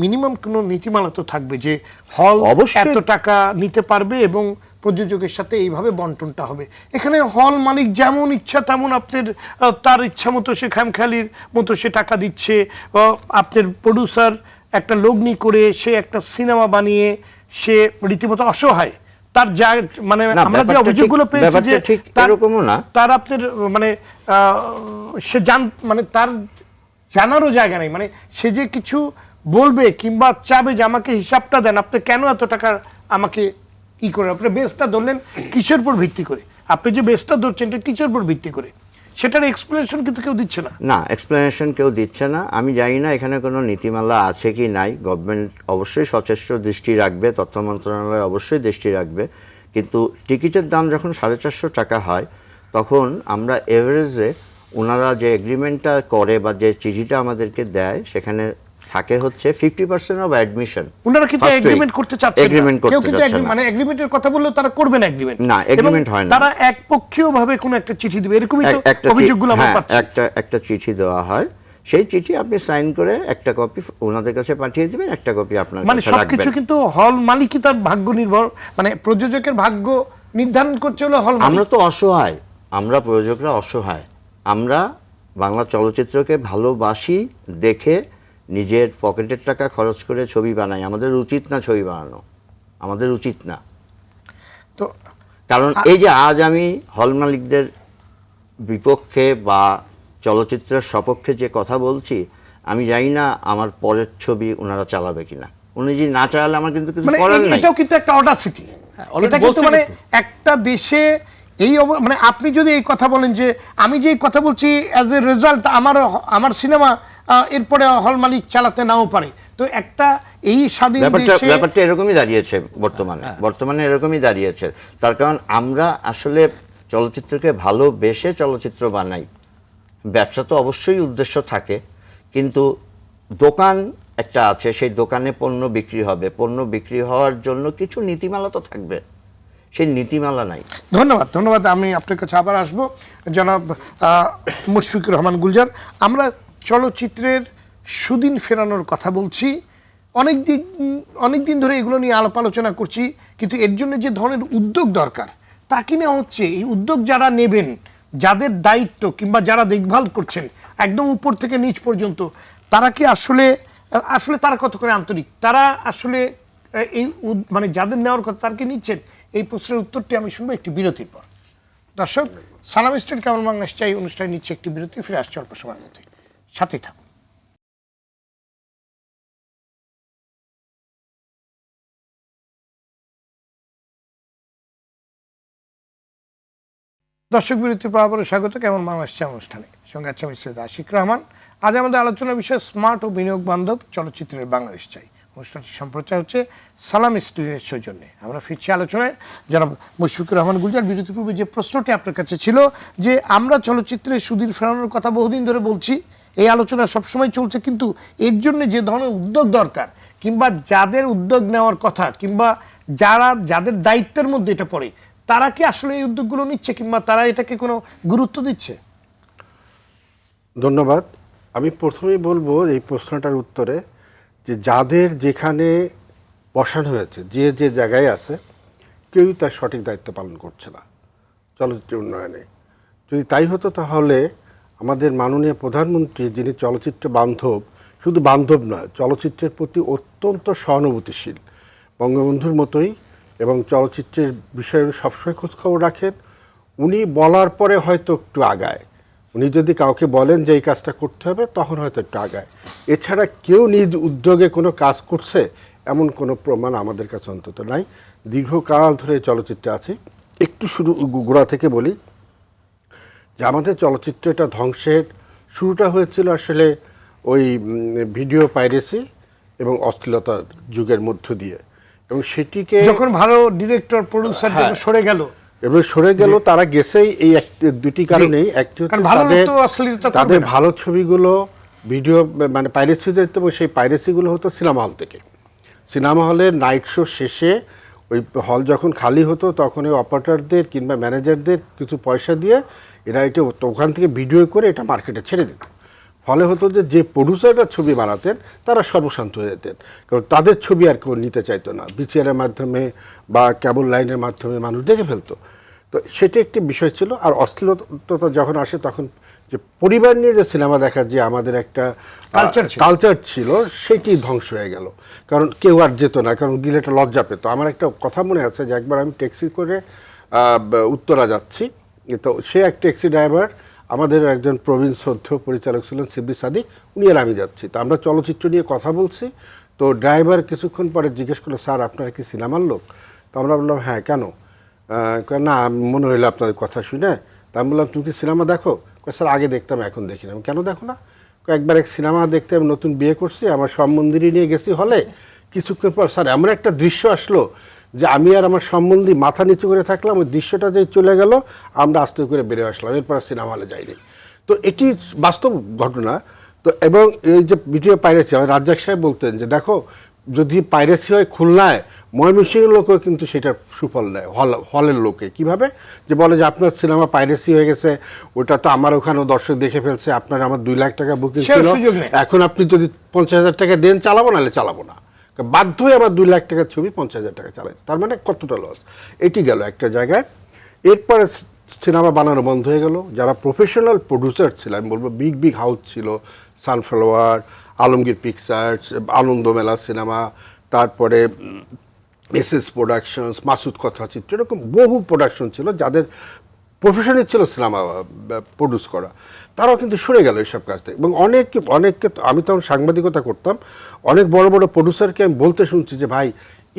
মিনিমাম কোনো নীতিমালা তো থাকবে যে হল অবশ্যই। এত টাকা নিতে পারবে এবং প্রযোজকের সাথে এইভাবে বন্টনটা হবে। এখানে হল মালিক যেমন ইচ্ছা তেমন আপনার তার ইচ্ছা মতো সে খামখেয়ালির মতো সে টাকা দিচ্ছে। আপনার প্রডিউসার একটা লগ্নি করে সে একটা সিনেমা বানিয়ে সে রীতিমতো অসহায়। তার যা মানে না, আমরা যে ব্যাপারটা অভিযোগগুলো ঠিক- পেয়েছি যে ব্যাপারটা ঠিক তার এরকমও না। তার আপনার মানে সে মানে তার জানারও জায়গা নেই, মানে সে যে কিছু বলবে কিংবা চাবে যে আমাকে হিসাবটা দেন, আপনি কেন এত টাকা আমাকে কি করে, আপনি বেসটা ধরলেন কিসের উপর ভিত্তি করে, আপনি যে বেসটা ধরছেন এটা কিসের উপর ভিত্তি করে, সেটার এক্সপ্লেনেশন কিন্তু কেউ দিচ্ছে না। না, এক্সপ্লেনেশন কেউ দিচ্ছে না। আমি জানি না এখানে কোনো নীতিমালা আছে কি নাই। গভর্নমেন্ট অবশ্যই সচেষ্ট দৃষ্টি রাখবে, তথ্য মন্ত্রণালয় অবশ্যই দৃষ্টি রাখবে, কিন্তু টিকিটের দাম যখন 450 টাকা হয়, তখন আমরা এভারেজে ওনারা যে এগ্রিমেন্টটা করে বা যে চিঠিটা আমাদেরকে দেয়, সেখানে থাকে হচ্ছে 50% অফ অ্যাডমিশন। ওনারা কিন্তু এগ্রিমেন্ট করতে চাচ্ছেন না। এগ্রিমেন্ট কেউ করতে কিন্তু চাচ্ছে না। মানে এগ্রিমেন্টের কথা বললেও তারা করবে না এগ্রিমেন্ট। না, agreement হয় না। তারা একপক্ষীয় ভাবে কোনো একটা চিঠি দিবে, এরকমই তো একটা অভিযোগগুলো আমরা পাচ্ছি। একটা চিঠি দেওয়া হয়, সেই চিঠি আপনি সাইন করে একটা কপি ওনাদের কাছে পাঠিয়ে দিবেন, একটা কপি আপনার মানে কাছে সবকিছু রাখবেন। কিন্তু হল মালিকই তার ভাগ্য নির্ভর, মানে প্রযোজকের ভাগ্য নির্ধারণ করছে হলো হল মালিক। আমরা তো অসহায়, আমরা প্রযোজকরা অসহায়। আমরা বাংলা চলচ্চিত্রকে ভালোবাসি দেখে নিজের পকেটের টাকা খরচ করে ছবি বানাই। আমাদের উচিত না ছবি বানানো, আমাদের উচিত না। তো কারণ এই যে আজ আমি হল মালিকদের বিপক্ষে বা চলচ্চিত্রের সপক্ষে যে কথা বলছি, আমি জানি না আমার পরের ছবি ওনারা চালাবে কিনা। উনি যদি না চালালে আমার কিন্তু কিছু মানে করার নাই। এটাও কিন্তু একটা অডাসিটি। already এটা কিন্তু বলছে মানে কিন্তু। একটা দেশে এই মানে আপনি যদি এই কথা বলেন যে আমি যে এই কথা বলছি অ্যাজ এ রেজাল্ট আমার সিনেমা এরপরে হল মালিক চালাতে নাও পারে, তো একটা এই স্বাধীন দেশে ব্যাপারটা এরকমই দাঁড়িয়েছে বর্তমানে এরকমই দাঁড়িয়েছে। তার কারণ আমরা আসলে চলচ্চিত্রকে ভালোবেসে চলচ্চিত্র বানাই। ব্যবসা তো অবশ্যই উদ্দেশ্য থাকে, কিন্তু দোকান একটা আছে, সেই দোকানে পণ্য বিক্রি হবে, পণ্য বিক্রি হওয়ার জন্য কিছু নীতিমালা তো থাকবে, সেই নীতিমালা নাই। ধন্যবাদ। আমি আপনার কাছে আবার আসবো জনাব মুশফিকুর রহমান গুলজার। আমরা চলচ্চিত্রের সুদিন ফেরানোর কথা বলছি, অনেক দিন ধরে এগুলো নিয়ে আলাপ আলোচনা করছি, কিন্তু এর জন্য যে ধরনের উদ্যোগ দরকার তা কি নেওয়া হচ্ছে? এই উদ্যোগ যারা নেবেন, যাদের দায়িত্ব কিংবা যারা দেখভাল করছেন একদম উপর থেকে নিচ পর্যন্ত, তারা কি আসলে তারা কত করে আন্তরিক, তারা আসলে এই মানে যাদের নেওয়ার কথা তারা কি নিচ্ছেন? এই প্রশ্নের উত্তরটি আমি শুনবো একটি বিরতির পর। দর্শক, সালাম স্টেট কেমন বাংলাদেশ চাই অনুষ্ঠানে নিচ্ছে একটি বিরতি, ফিরে আসছে অল্প সময়ের মধ্যে, সাথেই থাকুন। দর্শক, বিরতির পর আবারও স্বাগত কেমন বাংলাদেশ চাই অনুষ্ঠানে, সঙ্গে আছে আমি সৈয়দ আশিক রহমান। আজ আমাদের আলোচনার বিষয় স্মার্ট ও বিনিয়োগ বান্ধব চলচ্চিত্রের বাংলাদেশ চাই। অনুষ্ঠানটি সম্প্রচার হচ্ছে সালাম স্টুডিওর সৌজন্যে। আমরা ফিরছি আলোচনায়। জনাব মুশফিকুর রহমান গুলজার, বিরতি পূর্বে যে প্রশ্নটি আপনার কাছে ছিল যে আমরা চলচ্চিত্রের সুদিন ফেরানোর কথা বহুদিন ধরে বলছি, এই আলোচনা সবসময় চলছে, কিন্তু এর জন্য যে ধরনের উদ্যোগ দরকার কিংবা যাদের উদ্যোগ নেওয়ার কথা কিংবা যাদের দায়িত্বের মধ্যে এটা পড়ে, তারা কি আসলে এই উদ্যোগগুলো নিচ্ছে কিংবা তারা এটাকে কোনো গুরুত্ব দিচ্ছে? ধন্যবাদ। আমি প্রথমেই বলবো এই প্রশ্নটার উত্তরে যে যাদের যেখানে বসানো হয়েছে, যে যে জায়গায় আছে কেউই তার সঠিক দায়িত্ব পালন করছে না চলচ্চিত্র উন্নয়নে। যদি তাই হতো তাহলে আমাদের মাননীয় প্রধানমন্ত্রী, যিনি চলচ্চিত্র বান্ধব, শুধু বান্ধব নয়, চলচ্চিত্রের প্রতি অত্যন্ত সহানুভূতিশীল, বঙ্গবন্ধুর মতোই, এবং চলচ্চিত্রের বিষয়ে উনি সবসময় খোঁজখবর রাখেন। উনি বলার পরে হয়তো একটু আগায়, উনি যদি কাউকে বলেন যে এই কাজটা করতে হবে তখন হয়তো একটু আগায়। এছাড়া কেউ নিজ উদ্যোগে কোনো কাজ করছে এমন কোনো প্রমাণ আমাদের কাছে অন্তত নাই। দীর্ঘকাল ধরে চলচ্চিত্রে আছে। একটু শুরু গোড়া থেকে বলি যে আমাদের চলচ্চিত্রটা ধ্বংসের শুরুটা হয়েছিল আসলে ওই ভিডিও পাইরেসি এবং অশ্লীলতার যুগের মধ্য দিয়ে, এবং সেটিকে যখন ভালো ডিরেক্টর প্রোডিউসার সরে গেল, এবং সরে গেল, তারা গেছেই এই দুটি কারণেই। একটি হচ্ছে তাদের ভালো ছবিগুলো ভিডিও মানে পাইরেসি যেত, এবং সেই পাইরেসিগুলো হতো সিনেমা হল থেকে। সিনেমা হলের নাইট শো শেষে ওই হল যখন খালি হতো তখন ওই অপারেটরদের কিংবা ম্যানেজারদের কিছু পয়সা দিয়ে এরা এটা ওখান থেকে ভিডিও করে এটা মার্কেটে ছেড়ে দিত। ফলে হতো যে প্রডিউসাররা ছবি বানাতেন তারা সর্বশান্ত হয়ে যেতেন, কারণ তাদের ছবি আর কেউ নিতে চাইতো না। বিসিআরের মাধ্যমে বা কেবল লাইনের মাধ্যমে মানুষ দেখে ফেলতো। তো সেটা একটি বিষয় ছিল। আর অশ্লীলতা যখন আসে তখন যে পরিবার নিয়ে যে সিনেমা দেখার যে আমাদের একটা কালচার ছিল সেটি ধ্বংস হয়ে গেল, কারণ কেউ আর যেত না, কারণ গিলে একটা লজ্জা পেত। আমার একটা কথা মনে আছে যে একবার আমি ট্যাক্সি করে উত্তরা যাচ্ছি, তো সে এক ট্যাক্সি ড্রাইভার, আমাদের একজন প্রবীণ শ্রদ্ধ পরিচালক ছিলেন শিবলি সাদিক, উনি আর আমি যাচ্ছি, তো আমরা চলচ্চিত্র নিয়ে কথা বলছি। তো ড্রাইভার কিছুক্ষণ পরে জিজ্ঞেস করলো, স্যার আপনারা কি সিনেমার লোক? তো আমরা বললাম হ্যাঁ, কেন? না মনে হইলো আপনাদের কথা শুনে। তা আমি বললাম তুমি কি সিনেমা দেখো? স্যার আগে দেখতাম এখন দেখি না। কেন দেখো না? একবার এক সিনেমা দেখতে আমি নতুন বিয়ে করছি, আমার সম্বন্ধী নিয়ে গেছি হলে, কিছুক্ষণ পর স্যার এমন একটা দৃশ্য আসলো যে আমি আর আমার সম্বন্ধী মাথা নিচু করে থাকলাম, ওই দৃশ্যটা যে চলে গেল, আমরা আস্তে করে বেড়ে আসলাম, এরপর সিনেমা হলে যাইনি। তো এটি বাস্তব ঘটনা। তো এবং এই যে ভিডিও পাইরেসি, আমার রাজ্জাক সাহেব বলতেন যে দেখো যদি পাইরেসি হয় খুলনায়, ময়মনসিংহের লোকও কিন্তু সেটার সুফল নেয়, হলের লোকে। কিভাবে? যে বলে যে আপনার সিনেমা পাইরেসি হয়ে গেছে, ওটা তো আমার ওখানেও দর্শক দেখে ফেলছে, আপনার আমার 2 লাখ টাকা বুকিং ছিল, এখন আপনি যদি 50,000 টাকা দেন চালাবো, নাহলে চালাবো না। বাধ্য হয়ে আবার 2 লাখ টাকার ছবি 50,000 টাকা চালাই, তার মানে কতটা লস। এটি গেল একটা জায়গায়। এরপরে সিনেমা বানানো বন্ধ হয়ে গেল। যারা প্রফেশনাল প্রডিউসার ছিল, আমি বলবো বিগ হাউস ছিল, সানফ্লাওয়ার, আলমগীর পিকচার্স, আনন্দ মেলা সিনেমা, তারপরে এসএস প্রোডাকশনস, মাসুদ কথাচিত্র, এরকম বহু প্রোডাকশন ছিল যাদের প্রফেশনই ছিল সিনেমা প্রডিউস করা। তারাও কিন্তু সরে গেল এইসব কাজ থেকে। এবং অনেককে আমি তখন সাংবাদিকতা করতাম, অনেক বড় বড় প্রডিউসারকে আমি বলতে শুনছি যে ভাই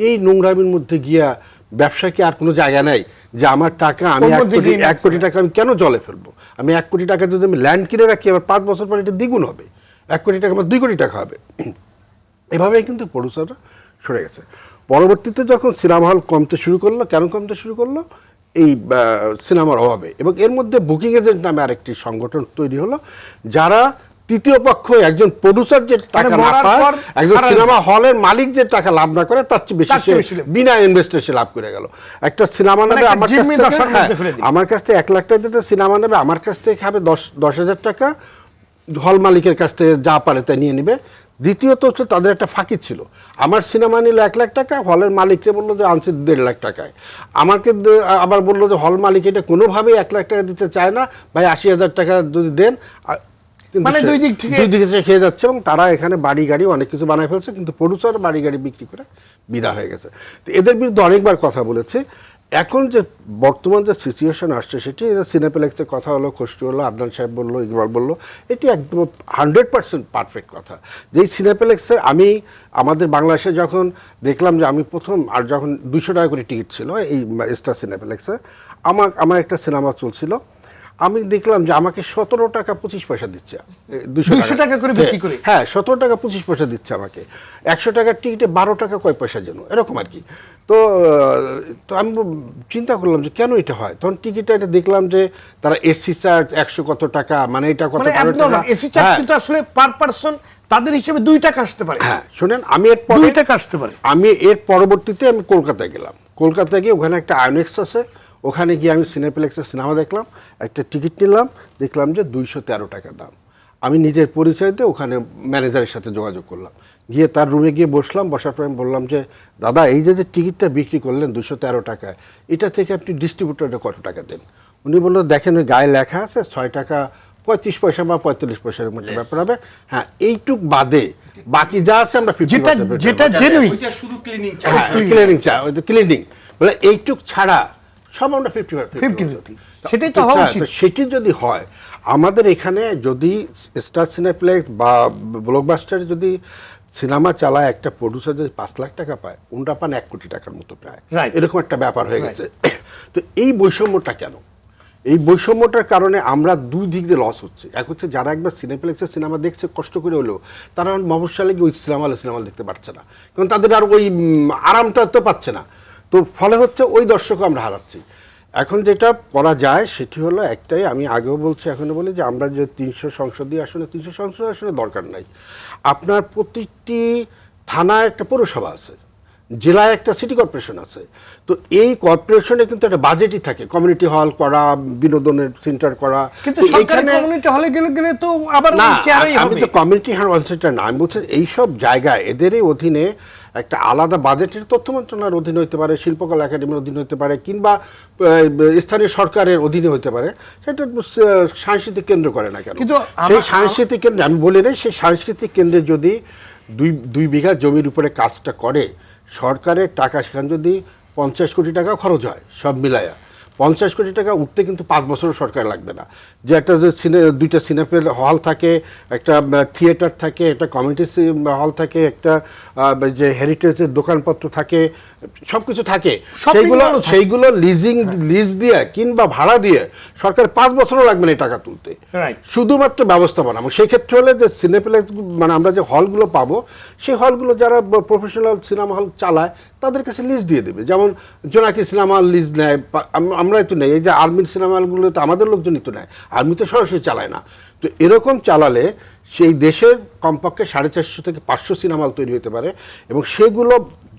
এই নোংরামির মধ্যে গিয়া ব্যবসা কি আর কোনো জায়গা নেই, যে আমার টাকা আমি 1 কোটি টাকা আমি কেন জলে ফেলবো? আমি 1 কোটি টাকা যদি আমি ল্যান্ড কিনে রাখি, আমার 5 বছর পরে এটা দ্বিগুণ হবে, 1 কোটি টাকা আমার 2 কোটি টাকা হবে। এভাবেই কিন্তু প্রডিউসাররা সরে গেছে। পরবর্তীতে যখন সিনেমা হল কমতে শুরু করলো, কেন কমতে শুরু করলো? এই সিনেমার অভাবে। এবং এর মধ্যে বুকিং এজেন্ট নামে আরেকটি সংগঠন তৈরি হলো, যারা তৃতীয় পক্ষ, একজন প্রডিউসার যে টাকা না পায়, একজন সিনেমা হলের মালিক যে টাকা লাভ না করে, তার চেয়ে বেশি বিনা ইনভেস্টে সে লাভ করে গেল। একটা সিনেমা নেবে আমার কাছ থেকে 1 লাখ টাকা সিনেমা নেবে, আমার কাছ থেকে খাবে 10,000 টাকা, হল মালিকের কাছ থেকে যা পারে তাই নিয়ে নেবে। দ্বিতীয়ত হচ্ছে তাদের একটা ফাঁকি ছিল, আমার সিনেমা নিল 1 লাখ টাকা, হলের মালিককে বললো যে আনছে 1.5 লাখ টাকায়, আমাকে আবার বললো যে হল মালিক এটা কোনোভাবেই 1 লাখ টাকা দিতে চায় না, ভাই 80,000 টাকা যদি দেন, মানে দুই দিক থেকে খেয়ে যাচ্ছে। এবং তারা এখানে বাড়ি গাড়ি অনেক কিছু বানায় ফেলছে, কিন্তু প্রডিউসার বাড়ি গাড়ি বিক্রি করে বিদা হয়ে গেছে। তো এদের বিরুদ্ধে অনেকবার কথা বলেছে। এখন যে বর্তমান যে সিচুয়েশন আসছে সেটি সিনেপ্লেক্সের কথা হলো, খসরু হলো, আদনান সাহেব বললো, ইকবাল বললো, এটি একদম 100% পারফেক্ট কথা। যেই সিনেপ্লেক্সে আমি আমাদের বাংলাদেশে যখন দেখলাম যে আমি প্রথম, আর যখন 200 টাকা করে টিকিট ছিল এই স্টার সিনেপ্লেক্সে, আমার একটা সিনেমা চলছিল, আমি দেখলাম যে আমাকে 17 টাকা 25 পয়সা দিচ্ছে, 200 টাকা করে বিক্রি করে। হ্যাঁ, 17 টাকা 25 পয়সা দিচ্ছে আমাকে। 100 টাকার টিকিটে 12 টাকা কয় পয়সার জন্য, এরকম আর কি। তো আমি চিন্তা করলাম যে কেন এটা হয়। তখন টিকিটটা এটা দেখলাম যে তারা এসি চার্জ 100 কত টাকা, মানে এটা কত টাকা, এসি চার্জ কিন্তু আসলে পার পারসন তাদের হিসেবে 2 টাকা আসতে পারে। হ্যাঁ শুনেন, আমি এর 2 টাকা আসতে পারে। আমি এর পরবর্তীতে আমি কলকাতায় গেলাম। কলকাতায় গিয়ে ওখানে একটা আইনক্স আছে, ওখানে গিয়ে আমি সিনেপ্লেক্সের সিনেমা দেখলাম, একটা টিকিট নিলাম, দেখলাম যে 213 টাকা দাম। আমি নিজের পরিচয় দিয়ে ওখানে ম্যানেজারের সাথে যোগাযোগ করলাম, গিয়ে তার রুমে গিয়ে বসলাম, বসার পর আমি বললাম যে দাদা এই যে টিকিটটা বিক্রি করলেন 213 টাকায়, এটা থেকে আপনি ডিস্ট্রিবিউটরটা কত টাকা দেন? উনি বললো দেখেন ওই গায়ে লেখা আছে 6 টাকা 35 পয়সা বা 45 পয়সার মধ্যে ব্যাপার হবে, হ্যাঁ এইটুক বাদে বাকি যা আছে আমরা 50% যেটা জেনুইন ওইটা শুধু ক্লিনিং ক্লিনিং বলে এইটুক ছাড়া সব আমরা 50-50 সেটাই তো হওয়া উচিত। সেটি যদি হয়, আমাদের এখানে যদি স্টার সিনেপ্লেক্স বা ব্লকবাস্টার যদি সিনেমা চালায়, একটা প্রডিউসার যদি 5 লাখ টাকা পায়, ওনরা পান 1 কোটি টাকার মতো প্রায়, Right. এরকম একটা ব্যাপার হয়ে গেছে। তো এই বৈষম্যটা কেন? এই বৈষম্যটার কারণে আমরা দুই দিক দিয়ে লস হচ্ছে। এক হচ্ছে যারা একবার সিনেপ্লেক্সের সিনেমা দেখছে কষ্ট করে হলেও, তারা মফস্বলে গিয়ে ওই সিনেমা দেখতে পারছে না, কারণ তাদের আর ওই আরামটা তো পাচ্ছে না। তো ফলে হচ্ছে ওই দর্শকও আমরা হারাচ্ছি। এখন যেটা করা যায় সেটি হলো একটাই, আমি আগেও বলছি এখনো বলি যে আমরা যে 300 সংসদীয় আসনে দরকার নাই। আপনার প্রতিটি থানায় একটা পৌরসভা আছে, জেলায় একটা সিটি কর্পোরেশন আছে। তো এই কর্পোরেশনে কিন্তু একটা বাজেটই থাকে, কমিউনিটি হল করা, বিনোদনের সেন্টার করা। কিন্তু সরকারি কমিউনিটি হলে গেলে তো আবার না, চেয়ারেই আমি হবে। তো কমিউনিটি হল সেন্টার না, আমি বলছি এইসব জায়গায় এদেরই অধীনে একটা আলাদা বাজেটের তথ্য মন্ত্রণালয়ের অধীনে হতে পারে, শিল্পকলা একাডেমির অধীনে হতে পারে, কিংবা স্থানীয় সরকারের অধীনে হতে পারে। সেটা সাংস্কৃতিক কেন্দ্র করে না কেন? কিন্তু সেই সাংস্কৃতিক কেন্দ্রে আমি বলি নাই, সেই সাংস্কৃতিক কেন্দ্রে যদি 2 বিঘা জমির উপরে কাজটা করে, সরকারের টাকা সেখানে যদি 50 কোটি টাকা খরচ হয় সব মিলায়া, 50 কোটি টাকা উঠতে কিন্তু 5 বছরও সরকার লাগবে না। যে একটা যে দুইটা সিনেপ্লেক্স হল থাকে, একটা থিয়েটার থাকে, একটা কমিউনিটি হল থাকে, একটা যে হেরিটেজের দোকানপত্র থাকে, সব কিছু থাকে, সেইগুলো লিজ দিয়ে কিংবা ভাড়া দিয়ে সরকার 5 বছরও লাগবে না এই টাকা তুলতে। Right. শুধুমাত্র ব্যবস্থাপনা। এবং সেই ক্ষেত্রে হলে যে সিনেপ্লেক্স মানে আমরা যে হলগুলো পাবো, সেই হলগুলো যারা প্রফেশনাল সিনেমা হল চালায় তাদের কাছে লিজ দিয়ে দেবে। যেমন জোনাকি সিনেমা হল লিজ নেয়, আমরাই তো নেই। এই যে আর্মির সিনেমা হলগুলো তো আমাদের লোকজনই তো নেয়, আর্মি তো সরাসরি চালায় না। তো এরকম চালালে সেই দেশের কমপক্ষে 450 থেকে 500 সিনেমা হল তৈরি হতে পারে, এবং সেগুলো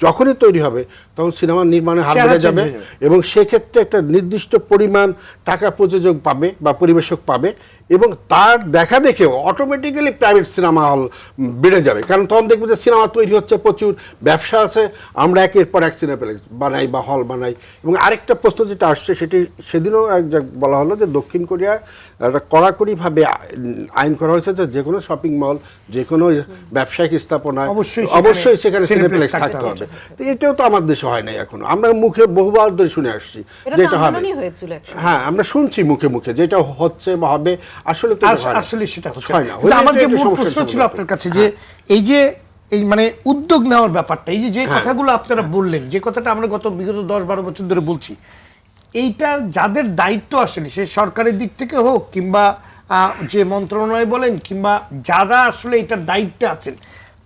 যখনই তৈরি হবে তখন সিনেমা নির্মাণের হার বেড়ে যাবে, এবং সেক্ষেত্রে একটা নির্দিষ্ট পরিমাণ টাকা প্রযোজক পাবে বা পরিবেশক পাবে, এবং তার দেখা দেখেও অটোমেটিক্যালি প্রাইভেট সিনেমা হল বেড়ে যাবে। কারণ তখন দেখবে যে সিনেমা তৈরি হচ্ছে, প্রচুর ব্যবসা আছে, আমরা একের পর এক সিনেপ্লেক্স বানাই বা হল বানাই। এবং আরেকটা প্রশ্ন যেটা আসছে, সেটি সেদিনও বলা হলো যে দক্ষিণ কোরিয়া একটা কড়াকড়িভাবে আইন করা হয়েছে যে কোনো শপিং মল, যে কোনো ব্যবসায়িক স্থাপনায় অবশ্যই সেখানে সিনেপ্লেক্স থাকতে হবে। তো এটাও তো আমার দেশে হয় নাই এখনো। আমরা মুখে বহুবার ধরে শুনে আসছি যেটা হবে, হ্যাঁ আমরা শুনছি মুখে মুখে যেটা হচ্ছে বা হবে, আসলে তো আসলে সেটা হচ্ছে হয় না। কিন্তু আমার যে মূল প্রশ্ন ছিল আপনার কাছে, যে এই যে এই মানে উদ্যোগ নেওয়ার ব্যাপারটা, এই যে কথাগুলো আপনারা বললেন, যে কথাটা আমরা বিগত 10-12 বছর ধরে বলছি, এইটা যাদের দায়িত্ব আসলে সে সরকারের দিক থেকে হোক কিংবা যে মন্ত্রণালয় বলেন, কিংবা যারা আসলে এটার দায়িত্বে আছেন,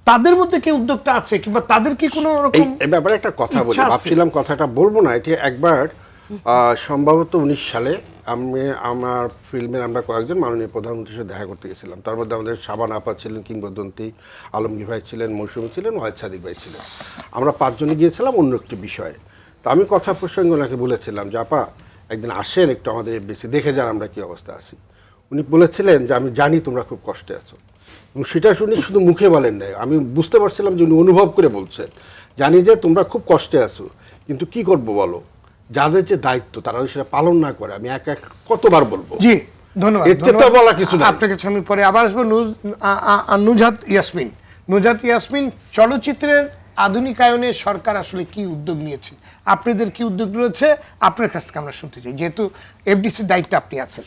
তাদের মধ্যে কি উদ্যোগটা আছে, কিংবা তাদের কি কোনো রকম এই ব্যাপারে একটা কথা বলি, ভাবছিলাম কথাটা বলবো না। এটি একবার সম্ভবত 19 সালে আমার ফিল্মের আমরা কয়েকজন মাননীয় প্রধানমন্ত্রীর সাথে দেখা করতে গেছিলাম। তার মধ্যে আমাদের শাবান আপা ছিলেন, কিংবদন্তি আলমগীর ভাই ছিলেন, মৌসুমী ছিলেন, ওয়াহিদ সাদিক ভাই ছিলেন। আমরা 5 জনে গিয়েছিলাম অন্য একটি বিষয়ে। তো আমি কথা প্রসঙ্গে ওনাকে বলেছিলাম যে আপা একদিন আসেন, একটু আমাদের বেশি দেখে যান আমরা কি অবস্থা আছি। উনি বলেছিলেন যে আমি জানি তোমরা খুব কষ্টে আছো, এবং সেটা শুনি শুধু মুখে বলেন নাই, আমি বুঝতে পারছিলাম যে উনি অনুভব করে বলছেন। জানি যে তোমরা খুব কষ্টে আছো, কিন্তু কি করবো বলো, যাদের যে দায়িত্ব তারা সেটা পালন না করে আমি এক কতবার বলবো। জি ধন্যবাদ। এর চেয়ে তো বলা কিছু না। আপনার কাছে আমি পরে আবার আসবো। নুজহাত ইয়াসমিন, চলচ্চিত্রের আধুনিকায়নে সরকার আসলে কি উদ্যোগ নিয়েছে, আপনাদের কি উদ্যোগ রয়েছে, আপনার কাছ থেকে আমরা শুনতে চাই, যেহেতু এফডিসির দায়িত্বে আপনি আছেন।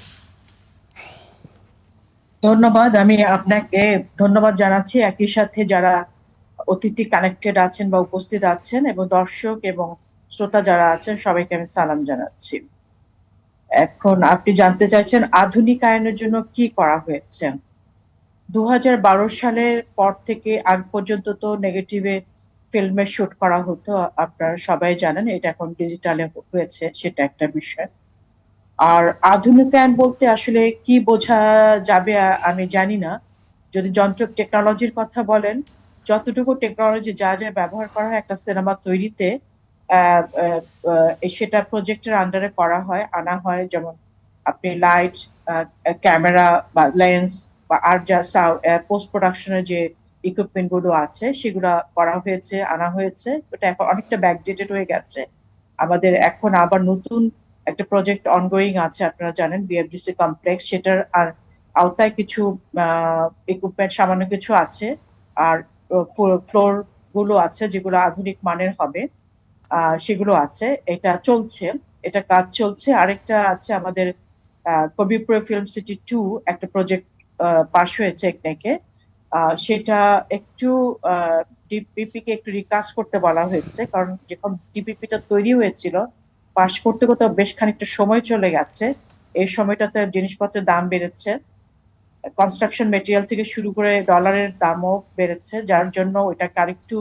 ধন্যবাদ। আমি আপনাকে ধন্যবাদ জানাচ্ছি, একই সাথে যারা অতিথি কানেক্টেড আছেন বা উপস্থিত আছেন, এবং দর্শক এবং শ্রোতা যারা আছেন সবাইকে আমি সালাম জানাচ্ছি। এখন আপনি জানতে চাইছেন আধুনিকায়নের জন্য কি করা হয়েছে। 2012 সালের পর থেকে আগ পর্যন্ত তো নেগেটিভে ফিল্মের শুট করা হতো, আপনারা সবাই জানেন। এটা এখন ডিজিটালে হয়েছে, সেটা একটা বিষয়। আর আধুনিকায়ন বলতে আসলে কি বোঝা যাবে আমি জানি না। যদি যন্ত্র টেকনোলজির কথা বলেন, যতটুকু টেকনোলজি যা যা ব্যবহার করা হয় একটা সিনেমা তৈরিতে, সেটা প্রজেক্টের আন্ডারে করা হয়, আনা হয়। যেমন আপনি লাইট, ক্যামেরা বা লেন্স বা আর যা পোস্ট প্রোডাকশনের যে ইকুইপমেন্ট গুলো আছে সেগুলো করা হয়েছে, আনা হয়েছে। ওটা এখন অনেকটা ব্যাকডেটেড হয়ে গেছে। আমাদের এখন আবার নতুন একটা প্রজেক্ট অনগোয়িং আছে, আপনারা জানেন, বিএফডিসি কমপ্লেক্স, সেটার আর আওতায় কিছু ইকুইপমেন্ট সামান্য কিছু আছে, আর ফ্লোর গুলো আছে যেগুলো আধুনিক মানের হবে, সেগুলো আছে। এটা চলছে, এটা কাজ চলছে। আরেকটা আছে আমাদের কবিরপুর ফিল্ম সিটি 2 একটা প্রজেক্ট পাশ হয়েছে একনেকে, সেটা একটু ডিপিপি কে একটু রিকাস্ট করতে বলা হয়েছে, কারণ যখন ডিপিপিটা তৈরি হয়েছিল পাশ করতে করতে বেশ খানিকটা সময় চলে গেছে। এই সময়টাতে জিনিসপত্রের দাম বেড়েছে, কনস্ট্রাকশন মেটেরিয়াল থেকে শুরু করে ডলারের দামও বেড়েছে, যার জন্য ওইটাকে আরেকটু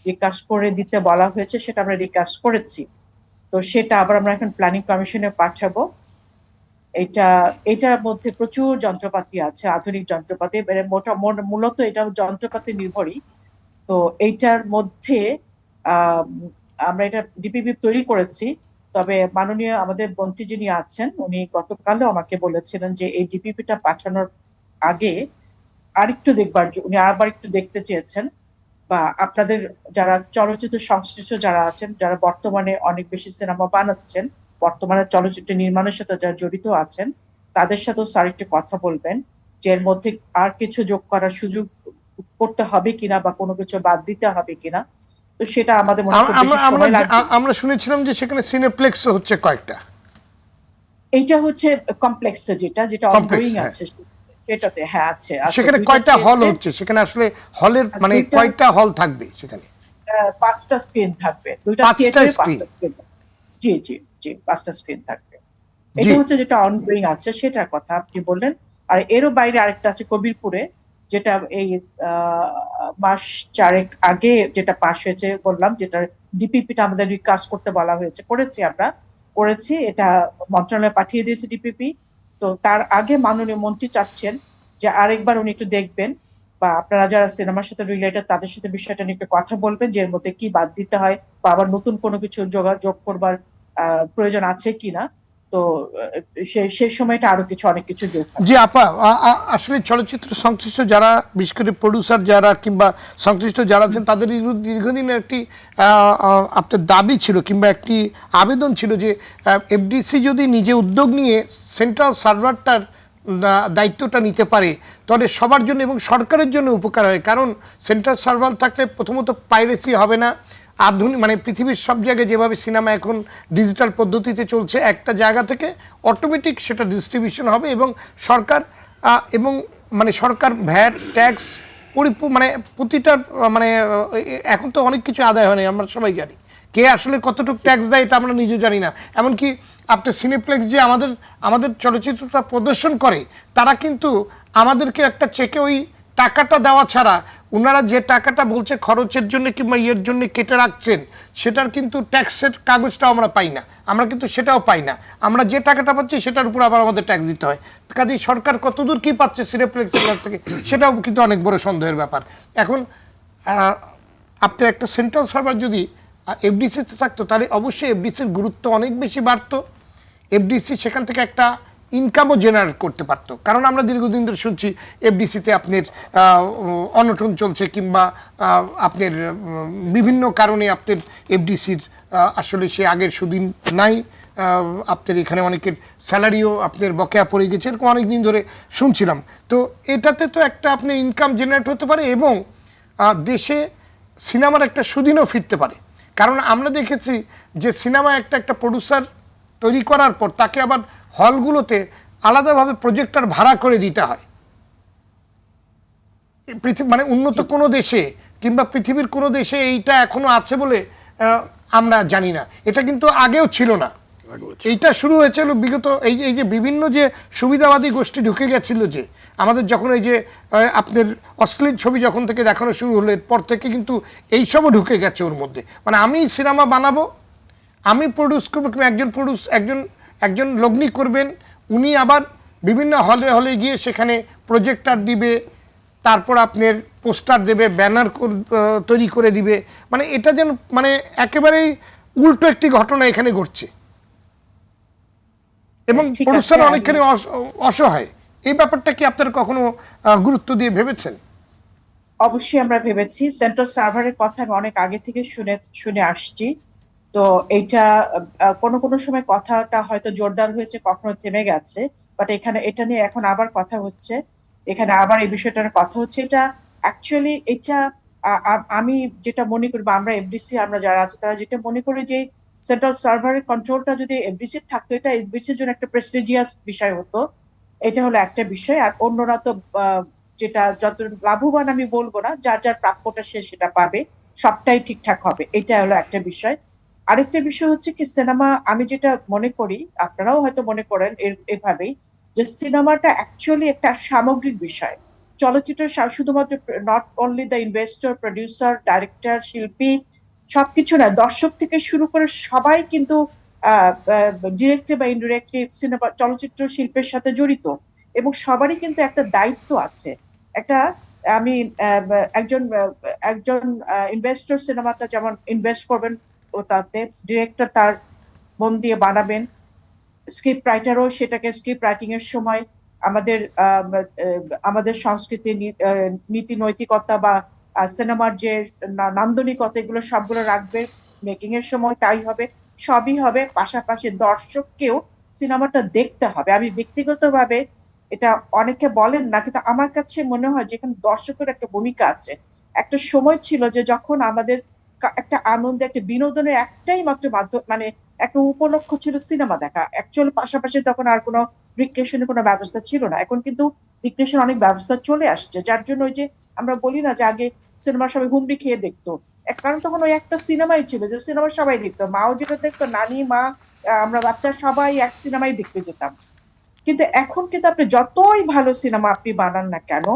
রিকাস্ট করে দিতে বলা হয়েছে। সেটা আমরা রিকাস্ট করেছি। তো সেটা আবার আমরা এখন প্ল্যানিং কমিশনে পাঠাবো। এটার মধ্যে প্রচুর যন্ত্রপাতি আছে, আধুনিক যন্ত্রপাতি, মূলত এটা যন্ত্রপাতি নির্ভরই। তো এইটার মধ্যে আমরা এটা ডিপিপি তৈরি করেছি। তবে মাননীয় আমাদের মন্ত্রী যিনি আছেন উনি গতকালও আমাকে বলেছিলেন যে এই ডিপিপিটা পাঠানোর আগে আরেকটু উনি আবার একটু দেখতে চেয়েছেন, বা আপনাদের যারা চলচ্চিত্র সংশ্লিষ্ট যারা আছেন, যারা বর্তমানে অনেক বেশি সিনেমা বানাচ্ছেন, বর্তমানে চলচ্চিত্র নির্মাণের সাথে যারা জড়িত আছেন, তাদের সাথেও স্যার একটু কথা বলবেন যে এর মধ্যে আর কিছু যোগ করার সুযোগ করতে হবে কিনা বা কোনো কিছু বাদ দিতে হবে কিনা। তো সেটা আমাদের মনে হয় বেশি সময় লাগবে। আমরা শুনেছিলাম যে সেখানে সিনেপ্লেক্স হচ্ছে কয়েকটা। এইটা হচ্ছে কমপ্লেক্সে যেটা অনগোয়িং আছে সেটাতে, হ্যাঁ আছে। সেখানে কয়টা হল হচ্ছে? সেখানে আসলে হলের মানে কয়টা হল থাকবে? সেখানে 5টা স্ক্রিন থাকবে, 2টা থিয়েটারে 5টা স্ক্রিন। জি জি জি, 5টা স্ক্রিন থাকবে। এটা হচ্ছে যেটা অনগোয়িং আছে সেটার কথা আপনি বললেন। আর এরও বাইরে আরেকটা আছে কবিরপুরে, যেটা এই মাস 4 আগে যেটা পাশ হয়েছে বললাম, যেটা ডিপিপিটা আমাদের রিকাস্ট করতে বলা হয়েছে, করেছি। এটা মন্ত্রণালয়ে পাঠিয়ে দিয়েছে ডিপিপি। তো তার আগে মাননীয় মন্ত্রী চাচ্ছেন যে আরেকবার উনি একটু দেখবেন, বা আপনারা যারা সিনেমার সাথে রিলেটেড তাদের সাথে বিষয়টা নিয়ে একটু কথা বলবেন যে এর মধ্যে কি বাদ দিতে হয় বা আবার নতুন কোনো কিছু যোগ করবার প্রয়োজন আছে কিনা। তো সেই সময়টা আরো অনেক কিছু যোগ। জি আপা, আসলে চলচ্চিত্র সংশ্লিষ্ট যারা, বিশেষ করে প্রডিউসার যারা কিংবা সংশ্লিষ্ট যারা আছেন, তাদের দীর্ঘদিনের একটি আপনার দাবি ছিল কিংবা একটি আবেদন ছিল যে এফডিসি যদি নিজে উদ্যোগ নিয়ে সেন্ট্রাল সার্ভারটার দায়িত্বটা নিতে পারে তাহলে সবার জন্য এবং সরকারের জন্য উপকার হয়। কারণ সেন্ট্রাল সার্ভার থাকলে প্রথমত পাইরেসি হবে না। আধুনিক মানে পৃথিবীর সব জায়গায় যেভাবে সিনেমা এখন ডিজিটাল পদ্ধতিতে চলছে, একটা জায়গা থেকে অটোমেটিক সেটা ডিস্ট্রিবিউশন হবে এবং সরকার সরকার ভ্যাট ট্যাক্স মানে প্রতিটা মানে এখন তো অনেক কিছু আদায় হয় না, আমরা সবাই জানি কে আসলে কতটুকু ট্যাক্স দেয় এটা আমরা নিজেও জানি না। এমনকি আপনার সিনেপ্লেক্স যে আমাদের চলচ্চিত্রটা প্রদর্শন করে, তারা কিন্তু আমাদেরকে একটা চেকে ওই টাকাটা দেওয়া ছাড়া ওনারা যে টাকাটা বলছে খরচের জন্য কিংবা ইয়ের জন্য কেটে রাখছেন, সেটার কিন্তু ট্যাক্সের কাগজটাও আমরা পাই না। আমরা কিন্তু সেটাও পাই না। আমরা যে টাকাটা পাচ্ছি সেটার উপর আবার আমাদের ট্যাক্স দিতে হয়। কাজেই সরকার কতদূর কী পাচ্ছে সিনেপ্লেক্সের কাছ থেকে সেটাও কিন্তু অনেক বড় সন্দেহের ব্যাপার। এখন আপনার একটা সেন্ট্রাল সার্ভার যদি এফডিসিতে থাকতো তাহলে অবশ্যই এফডিসির গুরুত্ব অনেক বেশি বাড়তো। এফডিসি সেখান থেকে একটা ইনকামও জেনারেট করতে পারতো। কারণ আমরা দীর্ঘদিন ধরে শুনছি এফডিসিতে আপনার অনটন চলছে কিংবা আপনার বিভিন্ন কারণে আপনার এফডিসির আসলে সে আগের সুদিন নাই। আপনার এখানে অনেকের স্যালারিও আপনার বকেয়া পড়ে গেছে, এরকম অনেক দিন ধরে শুনছিলাম। তো এটাতে তো একটা আপনার ইনকাম জেনারেট হতে পারে এবং দেশে সিনেমার একটা সুদিনও ফিরতে পারে। কারণ আমরা দেখেছি যে সিনেমা একটা প্রডিউসার তৈরি করার পর তাকে আবার হলগুলোতে আলাদাভাবে প্রজেক্টর ভাড়া করে দিতে হয়। মানে উন্নত কোনো দেশে কিংবা পৃথিবীর কোনো দেশে এইটা এখনো আছে বলে আমরা জানি না। এটা কিন্তু আগেও ছিল না। এইটা শুরু হয়েছিল বিগত এই যে বিভিন্ন যে সুবিধাবাদী গোষ্ঠী ঢুকে গেছিল, যে আমাদের যখন এই যে আপনার অশ্লীল ছবি যখন থেকে দেখানো শুরু হলো, এরপর থেকে কিন্তু এইসবও ঢুকে গেছে ওর মধ্যে। মানে আমি সিনেমা বানাবো, আমি প্রডিউস করবো, একজন লগ্নি করবেন, উনি আবার বিভিন্ন হলে গিয়ে সেখানে প্রজেক্টর দিবে, তারপর আপনার পোস্টার দেবে, ব্যানার তৈরি করে দিবে। মানে এটা যেন মানে একেবারেই উল্টো একটি ঘটনা এখানে ঘটছে এবং প্রডিউসার অনেকখানি অসহায়। এই ব্যাপারটা কি আপনারা কখনো গুরুত্ব দিয়ে ভেবেছেন? অবশ্যই আমরা ভেবেছি। সেন্ট্রাল সার্ভারের কথা আমি অনেক আগে থেকে শুনে আসছি। তো এইটা কোনো কোনো সময় কথাটা হয়তো জোরদার হয়েছে, কখনো থেমে গেছে, বাট এখানে এটা নিয়ে এখন আবার কথা হচ্ছে, এখানে আবার এই বিষয়টার কথা হচ্ছে। এটা অ্যাকচুয়ালি এটা আমি যেটা মনে করি, বা আমরা এফডিসি আমরা যারা আছে তারা যেটা মনে করি, যে সেন্ট্রাল সার্ভারের কন্ট্রোলটা যদি এফডিসির থাকতো, এটা এফডিসির জন্য একটা প্রেস্টিজিয়াস বিষয় হতো। এটা হলো একটা বিষয়। আর অন্যরা তো যেটা যত লাভবান আমি বলবো না, যার যার প্রাপ্যটা সে সেটা পাবে, সবটাই ঠিকঠাক হবে, এটা হলো একটা বিষয়। আরেকটা বিষয় হচ্ছে কি, সিনেমা আমি যেটা মনে করি, আপনারাও হয়তো মনে করেন এভাবেই, যে সিনেমাটা অ্যাকচুয়ালি একটা সামগ্রিক বিষয়। চলচ্চিত্র শুধুমাত্র not only the investor, producer, director, শিল্পী, সবকিছু না, দর্শক থেকে শুরু করে সবাই কিন্তু ডিরেক্টলি বা ইনডিরেক্টলি সিনেমা চলচ্চিত্র শিল্পের সাথে জড়িত, এবং সবারই কিন্তু একটা দায়িত্ব আছে। একটা আমি একজন একজন ইনভেস্টর সিনেমাটা যেমন ইনভেস্ট করবেন, ও তাতে ডিরেক্টর তার মন দিয়ে বানাবেন, স্ক্রিপ্ট রাইটারও সেটাকে স্ক্রিপ্ট রাইটিং এর সময় আমাদের আমাদের সংস্কৃতি, নীতি নৈতিকতা বা সিনেমার যে নান্দনিকতা, এগুলো সবগুলো রাখবে। মেকিং এর সময় তাই হবে, সবই হবে। পাশাপাশি দর্শককেও সিনেমাটা দেখতে হবে। আমি ব্যক্তিগতভাবে, এটা অনেকে বলেন না, কিন্তু আমার কাছে মনে হয় যে এখানে দর্শকের একটা ভূমিকা আছে। একটা সময় ছিল যে যখন আমাদের একটা আনন্দ, একটা বিনোদনের একটাই মাত্র মাধ্যম, মানে একটা উপলক্ষ ছিল সিনেমা দেখা। অ্যাকচুয়ালি পাশাপাশি তখন আর কোনো রিক্রিয়েশনের কোনো ব্যবস্থা ছিল না। এখন কিন্তু রিক্রিয়েশন অনেক ব্যবস্থা চলে আসছে, যার জন্য ওই যে আমরা বলি না যে আগে সিনেমা সবাই হুমড়ি খেয়ে দেখতো, কারণ তখন ওই একটা সিনেমাই ছিল, যে সিনেমা সবাই দেখতো, মাও যেটা দেখতো, নানি, মা, আমরা বাচ্চা সবাই এক সিনেমাই দেখতে যেতাম। কিন্তু এখন কিন্তু আপনি যতই ভালো সিনেমা আপনি বানান না কেন,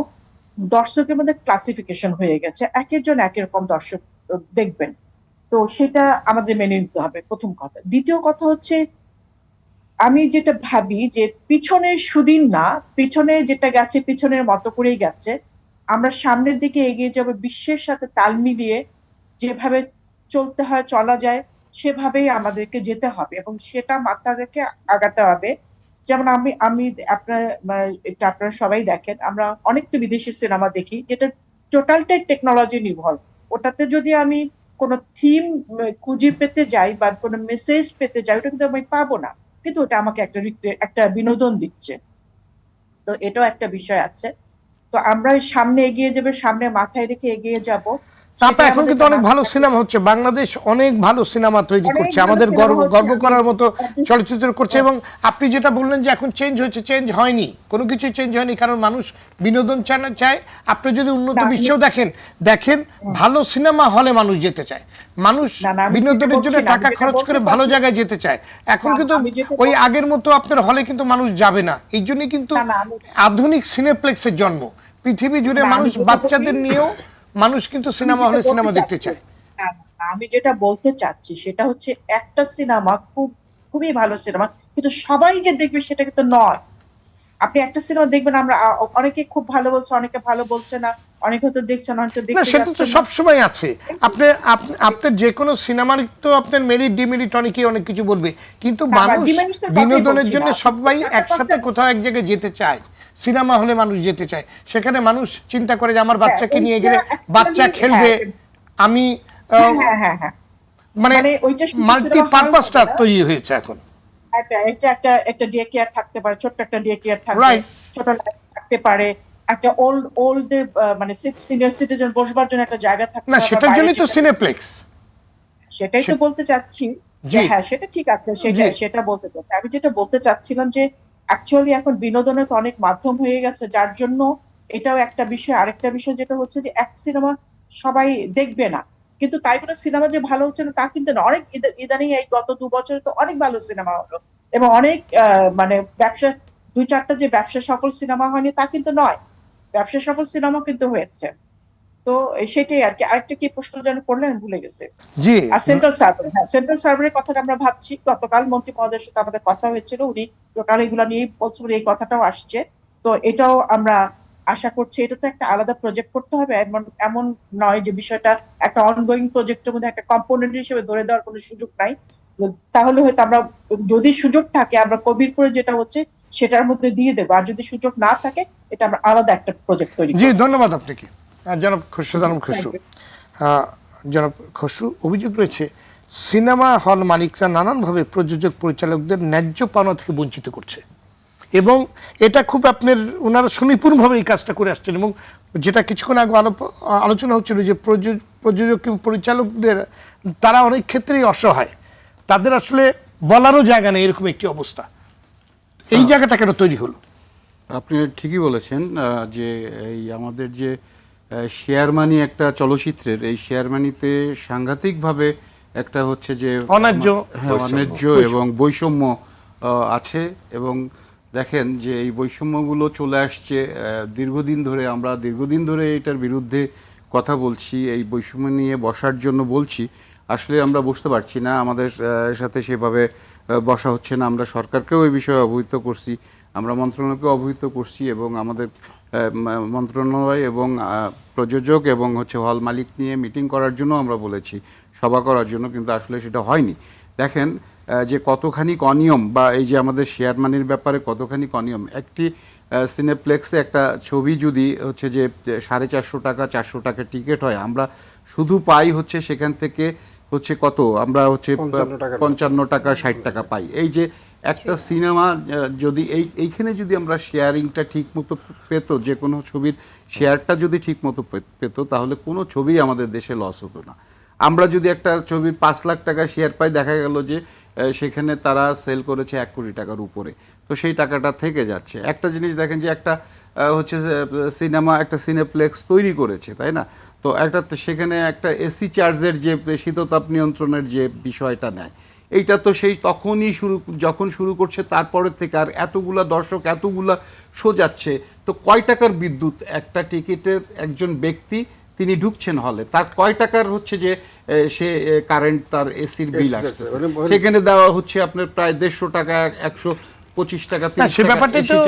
দর্শকের মধ্যে ক্লাসিফিকেশন হয়ে গেছে, একের জন এক রকম দর্শক দেখবেন। তো সেটা আমাদের মেনে নিতে হবে, প্রথম কথা। দ্বিতীয় কথা হচ্ছে, আমি যেটা ভাবি যে পিছনে সুদিন না, পিছনে যেটা গেছে পিছনের মতো করেই গেছে। আমরা সামনের দিকে এগিয়ে যাব, বিশ্বের সাথে তাল মিলিয়ে যেভাবে চলতে হয়, চলা যায়, সেভাবেই আমাদেরকে যেতে হবে, এবং সেটা মাথায় রেখে আগাতে হবে। যেমন আমি আমি আপনার এটা আপনারা সবাই দেখেন, আমরা অনেক তো বিদেশি সিনেমা দেখি যেটা টোটালটাই টেকনোলজি নির্ভর। ওটাতে যদি আমি কোনো থিম খুঁজে পেতে যাই বা কোনো মেসেজ পেতে যাই, ওটা কিন্তু আমি পাবো না, কিন্তু ওটা আমাকে একটা বিনোদন দিচ্ছে। তো এটাও একটা বিষয় আছে। তো আমরা সামনে এগিয়ে যাবে, সামনে মাথায় রেখে এগিয়ে যাব। তারপর এখন কিন্তু অনেক ভালো সিনেমা হচ্ছে, বাংলাদেশ অনেক ভালো সিনেমা তৈরি করছে, আমাদের গর্ব করার মতো চলচ্চিত্র করছে। এবং আপনি যেটা বললেন যে এখন চেঞ্জ হয়েছে, চেঞ্জ হয়নি, কোনো কিছু চেঞ্জ হয়নি, কারণ মানুষ বিনোদন চায়। আপনি যদি উন্নত বিশ্বেও দেখেন ভালো সিনেমা হলে মানুষ যেতে চায়, মানুষ বিনোদনের জন্য টাকা খরচ করে ভালো জায়গায় যেতে চায়। এখন কিন্তু ওই আগের মতো আপনার হলে কিন্তু মানুষ যাবে না। এই জন্যই কিন্তু আধুনিক সিনেপ্লেক্সের জন্ম। পৃথিবী জুড়ে মানুষ, বাচ্চাদের নিয়েও মানুষ কিন্তু সিনেমা হলে সিনেমা দেখতে চায়। আমি যেটা বলতে চাচ্ছি সেটা হচ্ছে, একটা সিনেমা খুবই ভালো সিনেমা, কিন্তু সবাই যে দেখবে সেটা কিন্তু নয়। আপনি একটা সিনেমা দেখবেন, আমরা অনেকে খুব ভালো বলছে, অনেকে ভালো বলছে না, অনেকে হয়তো দেখছেন, অনেকে না, দেখতে সেটা তো যাচ্ছেন না। সবসময় আছে। আপনার যে কোনো সিনেমার তো আপনার মেরিট ডিমেরিট অনেকেই অনেক কিছু বলবে, কিন্তু মানুষ বিনোদনের জন্য সবাই একসাথে কোথাও এক জায়গায় যেতে চায়, সিনেমা হলে মানুষ যেতে চায়। সেখানে মানুষ চিন্তা করে যে আমার বাচ্চাকে নিয়ে গেলে বাচ্চা খেলবে, আমি মানে মাল্টি পারপাসটা তৈরি হয়েছে এখন। একটা ডে কেয়ার থাকতে পারে, ছোট্ট একটা ডে কেয়ার থাকবে, ছোট থাকতে পারে, একটা ওল্ড মানে সিনিয়র সিটিজেন বসবার জন্য একটা জায়গা থাকতে না, পারে। সেটার জন্যই তো সিনেপ্লেক্স। সেটাই তো বলতে চাচ্ছি যে হ্যাঁ, সেটা ঠিক আছে, সেটা বলতে চাচ্ছি। আমি যেটা বলতে চাচ্ছিলাম যে অ্যাকচুয়ালি এখন বিনোদনের তো অনেক মাধ্যম হয়ে গেছে, যার জন্য এটাও একটা বিষয়। আরেকটা বিষয় যেটা হচ্ছে যে এক সিনেমা সবাই দেখবে না, কিন্তু তাই বলে সিনেমা যে ভালো হচ্ছে না তা কিন্তু না। অনেক ইদানিং এই গত 2 বছরে তো অনেক ভালো সিনেমা হলো, এবং অনেক মানে ব্যবসা, 2-4টা যে ব্যবসা সফল সিনেমা হয়নি তা কিন্তু নয়, ব্যবসা সফল সিনেমা কিন্তু হয়েছে। তো সেটাই আর কি। আরেকটা কি প্রশ্ন যেন করলেন, ভুলে গেছে। জি, আর সেন্ট্রাল সার্ভার, হ্যাঁ, সেন্ট্রাল সার্ভারের কথাটা আমরা ভাবছি। গতকাল মন্ত্রী মহোদয়ের সাথে আমাদের কথা হয়েছিল, উনি টোটাল এগুলো নিয়ে বলছেন, এই কথাটাও আসছে। তো এটাও আমরা আশা করছি। এটা তো একটা আলাদা প্রজেক্ট করতে হবে, এমন নয় যে বিষয়টা একটা অনগোয়িং প্রজেক্টের মধ্যে একটা কম্পোনেন্ট হিসেবে ধরে দেওয়ার কোনো সুযোগ নাই। তাহলে হয়তো আমরা, যদি সুযোগ থাকে, আমরা কবিরপুরে যেটা হচ্ছে সেটার মধ্যে দিয়ে দেবো, আর যদি সুযোগ না থাকে এটা আমরা আলাদা একটা প্রজেক্ট তৈরি করব। জি, ধন্যবাদ আপনাকে। জনাব খসরুল আলম খসরু, জনাব খসরু, অভিযোগ রয়েছে সিনেমা হল মালিকরা নানানভাবে প্রযোজক পরিচালকদের ন্যায্য পাওনা থেকে বঞ্চিত করছে, এবং এটা খুব আপনার ওনারা সুনিপুণভাবে এই কাজটা করে আসছেন, এবং যেটা কিছুক্ষণ আগে আলোচনা হচ্ছিল যে প্রযোজক এবং পরিচালকদের তারা অনেক ক্ষেত্রেই অসহায়, তাদের আসলে বলারও জায়গা নেই, এরকম একটি অবস্থা। এই জায়গাটা কেন তৈরি হলো? আপনি ঠিকই বলেছেন যে এই আমাদের যে শেয়ার মানি একটা চলচ্চিত্রের, এই শেয়ার মানিতে সাংঘাতিকভাবে একটা হচ্ছে যে অন্যায্য এবং বৈষম্য আছে, এবং দেখেন যে এই বৈষম্যগুলো চলে আসছে দীর্ঘদিন ধরে। আমরা দীর্ঘদিন ধরে এটার বিরুদ্ধে কথা বলছি, এই বৈষম্য নিয়ে বসার জন্য বলছি। আসলে আমরা বুঝতে পারছি না, আমাদের সাথে সেভাবে বসা হচ্ছে না। আমরা সরকারকেও এই বিষয়ে অবহিত করছি, আমরা মন্ত্রণালয়কেও অবহিত করছি, এবং আমাদের মন্ত্রণালয় এবং প্রযোজক এবং হচ্ছে হল মালিক নিয়ে মিটিং করার জন্য আমরা বলেছি, সভা করার জন্য, কিন্তু আসলে সেটা হয়নি। দেখেন যে কতখানি অনিয়ম, বা এই যে আমাদের শেয়ার মানির ব্যাপারে কতখানি অনিয়ম। একটি সিনেপ্লেক্সে একটা ছবি যদি হচ্ছে যে 450 টাকা 400 টাকা টিকিট হয়, আমরা শুধু পাই হচ্ছে সেখান থেকে হচ্ছে কত, আমরা হচ্ছে 55 টাকা 60 টাকা পাই। এই যে একটা সিনেমা যদি এইখানে যদি আমরা শেয়ারিংটা ঠিক মতো পেত, যে কোনো ছবির শেয়ারটা যদি ঠিক মতো পেত, তাহলে কোনো ছবি আমাদের দেশে লস হতো না। আমরা যদি একটা ছবির 5 লাখ টাকা শেয়ার পাই, দেখা গেল যে সেখানে তারা সেল করেছে 1 কোটি টাকার উপরে, তো সেই টাকাটা থেকে যাচ্ছে। একটা জিনিস দেখেন যে একটা হচ্ছে সিনেমা, একটা সিনেপ্লেক্স তৈরি করেছে, তাই না? তো একটা সেখানে একটা এসি চার্জের যে শীততাপ নিয়ন্ত্রণের যে বিষয়টা নেয়, এইটা তো সেই তখনই যখন শুরু করছে তারপরের থেকে, আর এতগুলা দর্শক এতগুলা শো যাচ্ছে, তো কয় টাকার বিদ্যুৎ একটা টিকিটের একজন ব্যক্তি তিনি ঢুকছেন হলে, তার কয় টাকার হচ্ছে যে সে কারেন্ট, তার এসির বিল আসছে, সেখানে দেওয়া হচ্ছে আপনার প্রায় 150 টাকা, 125 টাকা, 30 সে ব্যাপারটা তো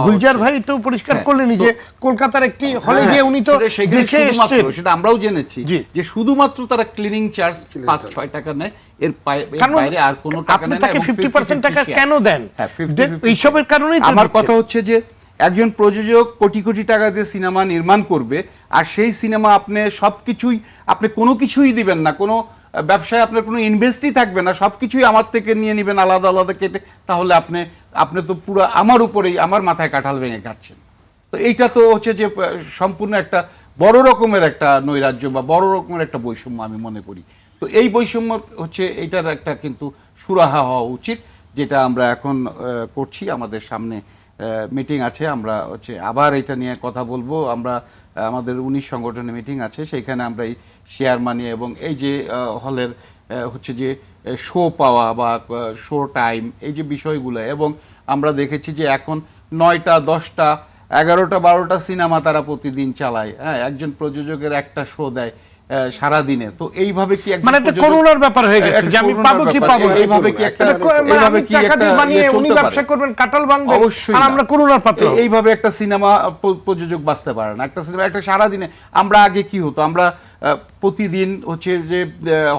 গুলজার ভাই তো পরিষ্কার করলেনই যে কলকাতার একটি হলে গিয়ে উনি তো দেখে এসেছেন, সেটা আমরাও জেনেছি যে শুধুমাত্র তারা ক্লিনিং চার্জ 5-6 টাকা নেয়, এর বাইরে আর কোনো টাকা নেয় না। আপনি তাকে 50% টাকা কেন দেন? এইসবের কারণেই আমার কথা হচ্ছে যে একজন প্রযোজক কোটি কোটি টাকা দিয়ে সিনেমা নির্মাণ করবে, আর সেই সিনেমা আপনি সবকিছুই, আপনি কোনো কিছুই দিবেন না, কোনো ব্যবসায় আপনার কোনো ইনভেস্টই থাকবে না, সবকিছুই আমার থেকে নিয়ে নেবেন আলাদা আলাদা কেটে, তাহলে আপনি তো পুরো আমার উপরেই, আমার মাথায় কাঁঠাল ভেঙে কাটছেন। তো এইটা তো হচ্ছে যে সম্পূর্ণ একটা বড় রকমের একটা নৈরাজ্য বা বড় রকমের একটা বৈষম্য আমি মনে করি। তো এই বৈষম্য হচ্ছে এইটার একটা কিন্তু সুরাহা হওয়া উচিত, যেটা আমরা এখন করছি। আমাদের সামনে মিটিং আছে, আমরা হচ্ছে আবার এটা নিয়ে কথা বলবো। আমরা আমাদের 19 সংগঠনের মিটিং আছে, সেইখানে আমরা এই শেয়ার মানি এবং এই যে হলের হচ্ছে যে শো পাওয়া বা শো টাইম, এই যে বিষয়গুলো, এবং আমরা দেখেছি যে এখন 9টা 10টা 11টা 12টা সিনেমা তারা প্রতিদিন চালায়। হ্যাঁ, একজন প্রযোজকের একটা শো দেয় সারাদিনে। তো এইভাবে কি মানে একটা করুণার ব্যাপার হয়ে গেছে যে আমি পাবো কি পাবো না, এইভাবে কি একটা টাকা দিয়ে বানিয়ে উনি ব্যবসা করবেন, কাটাল ভাঙবে, আর আমরা করুণার পাত্র। এইভাবে একটা সিনেমা প্রযোজক বাঁচতে পারে না। একটা সিনেমা একটা সারাদিনে, আমরা আগে কি হতো, আমরা প্রতিদিন হচ্ছে যে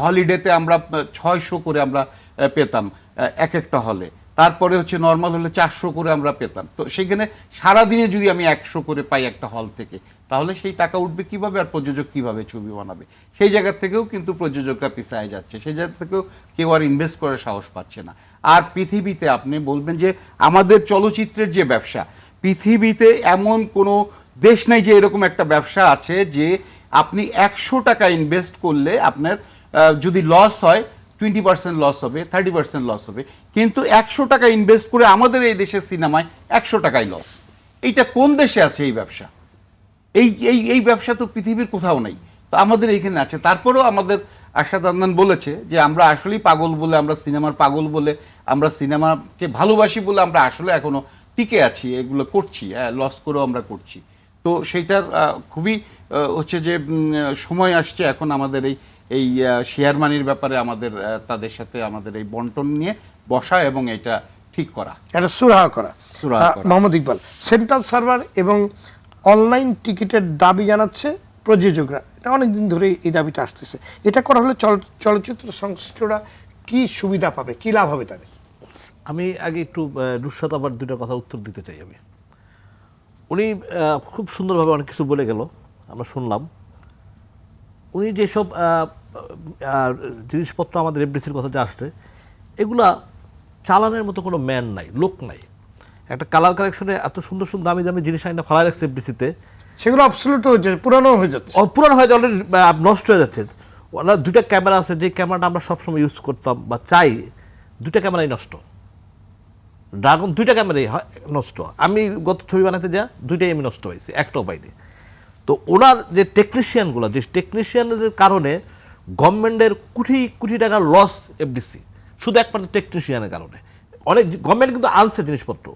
হলিডেতে আমরা 600 করে আমরা পেতাম এক একটা হলে, তারপরে হচ্ছে নর্মাল হলে 400 করে আমরা পেতাম। তো সেখানে সারাদিনে যদি আমি 100 করে পাই একটা হল থেকে, তাহলে সেই টাকা উঠবে কিভাবে, আর প্রযোজক কিভাবে ছবি বানাবে? সেই জায়গা থেকেও কিন্তু প্রযোজকরা পিছায় যাচ্ছে, সেই জায়গা থেকেও কেউ আর ইনভেস্ট করার সাহস পাচ্ছে না। আর পৃথিবীতে আপনি বলবেন যে আমাদের চলচ্চিত্রের যে ব্যবসা, পৃথিবীতে এমন কোনো দেশ নাই যে এরকম একটা ব্যবসা আছে যে আপনি 100 টাকা ইনভেস্ট করলে আপনার যদি লস হয় 20% লস হবে, 30% লস হবে, কিন্তু 100 টাকা ইনভেস্ট করে আমাদের এই দেশের সিনেমায় 100 টাকাই লস। এইটা কোন দেশে আছে এই ব্যবসা? এই ব্যবসা তো পৃথিবীর কোথাও নেই, তো আমাদের এইখানে আছে। তারপরেও আমাদের আশাদ আদনান বলেছে যে আমরা আসলেই পাগল বলে, আমরা সিনেমার পাগল বলে, আমরা সিনেমাকে ভালোবাসি বলে আমরা আসলে এখনো টিকে আছি, এগুলো করছি, লস করেও আমরা করছি। তো সেইটার খুবই হচ্ছে যে সময় আসছে এখন আমাদের এই শেয়ার মানির ব্যাপারে আমাদের তাদের সাথে আমাদের এই বন্টন নিয়ে বসা এবং এটা ঠিক করা, এটা সুরাহা করা। মোহাম্মদ ইকবাল, সেন্ট্রাল সার্ভার এবং অনলাইন টিকিটের দাবি জানাচ্ছে প্রযোজকরা, এটা অনেকদিন ধরে এই দাবিটা আসতেছে। এটা করা হলে চলচ্চিত্র সংশ্লিষ্টরা কি সুবিধা পাবে, কি লাভ হবে তাদের? আমি আগে একটু নুসরাত আবার দুটো কথা উত্তর দিতে চাই। উনি খুব সুন্দরভাবে অনেক কিছু বলে গেল। আমরা শুনলাম, উনি যেসব জিনিসপত্র আমাদের এফডিসির কথা যে আসছে, এগুলা চালানের মতো কোনো ম্যান নাই, লোক নাই। একটা কালার কালেকশনে এত সুন্দর সুন্দর দামি দামি জিনিস আইনা ফেলা রাখছে এফডিসিতে, সেগুলো অবসলিউট হয়ে যাচ্ছে, পুরানো হয়ে যাচ্ছে, পুরানো হয়ে অলরেডি নষ্ট হয়ে যাচ্ছে। ওনার 2টা ক্যামেরা আছে, যে ক্যামেরাটা আমরা সবসময় ইউজ করতাম বা চাই, 2টা ক্যামেরাই নষ্ট। ড্রাগন 2টা ক্যামেরাই নষ্ট। আমি গত ছবি বানাতে যা 2টাই আমি নষ্ট হয়েছি, একটাও পাইনি। তো ওনার যে টেকনিশিয়ানগুলো, যে টেকনিশিয়ানদের কারণে গভর্নমেন্টের কোটি কোটি টাকার লস এফডিসি, শুধু একমাত্র টেকনিশিয়ানের কারণে। অনেক গভর্নমেন্ট কিন্তু আনছে জিনিসপত্র,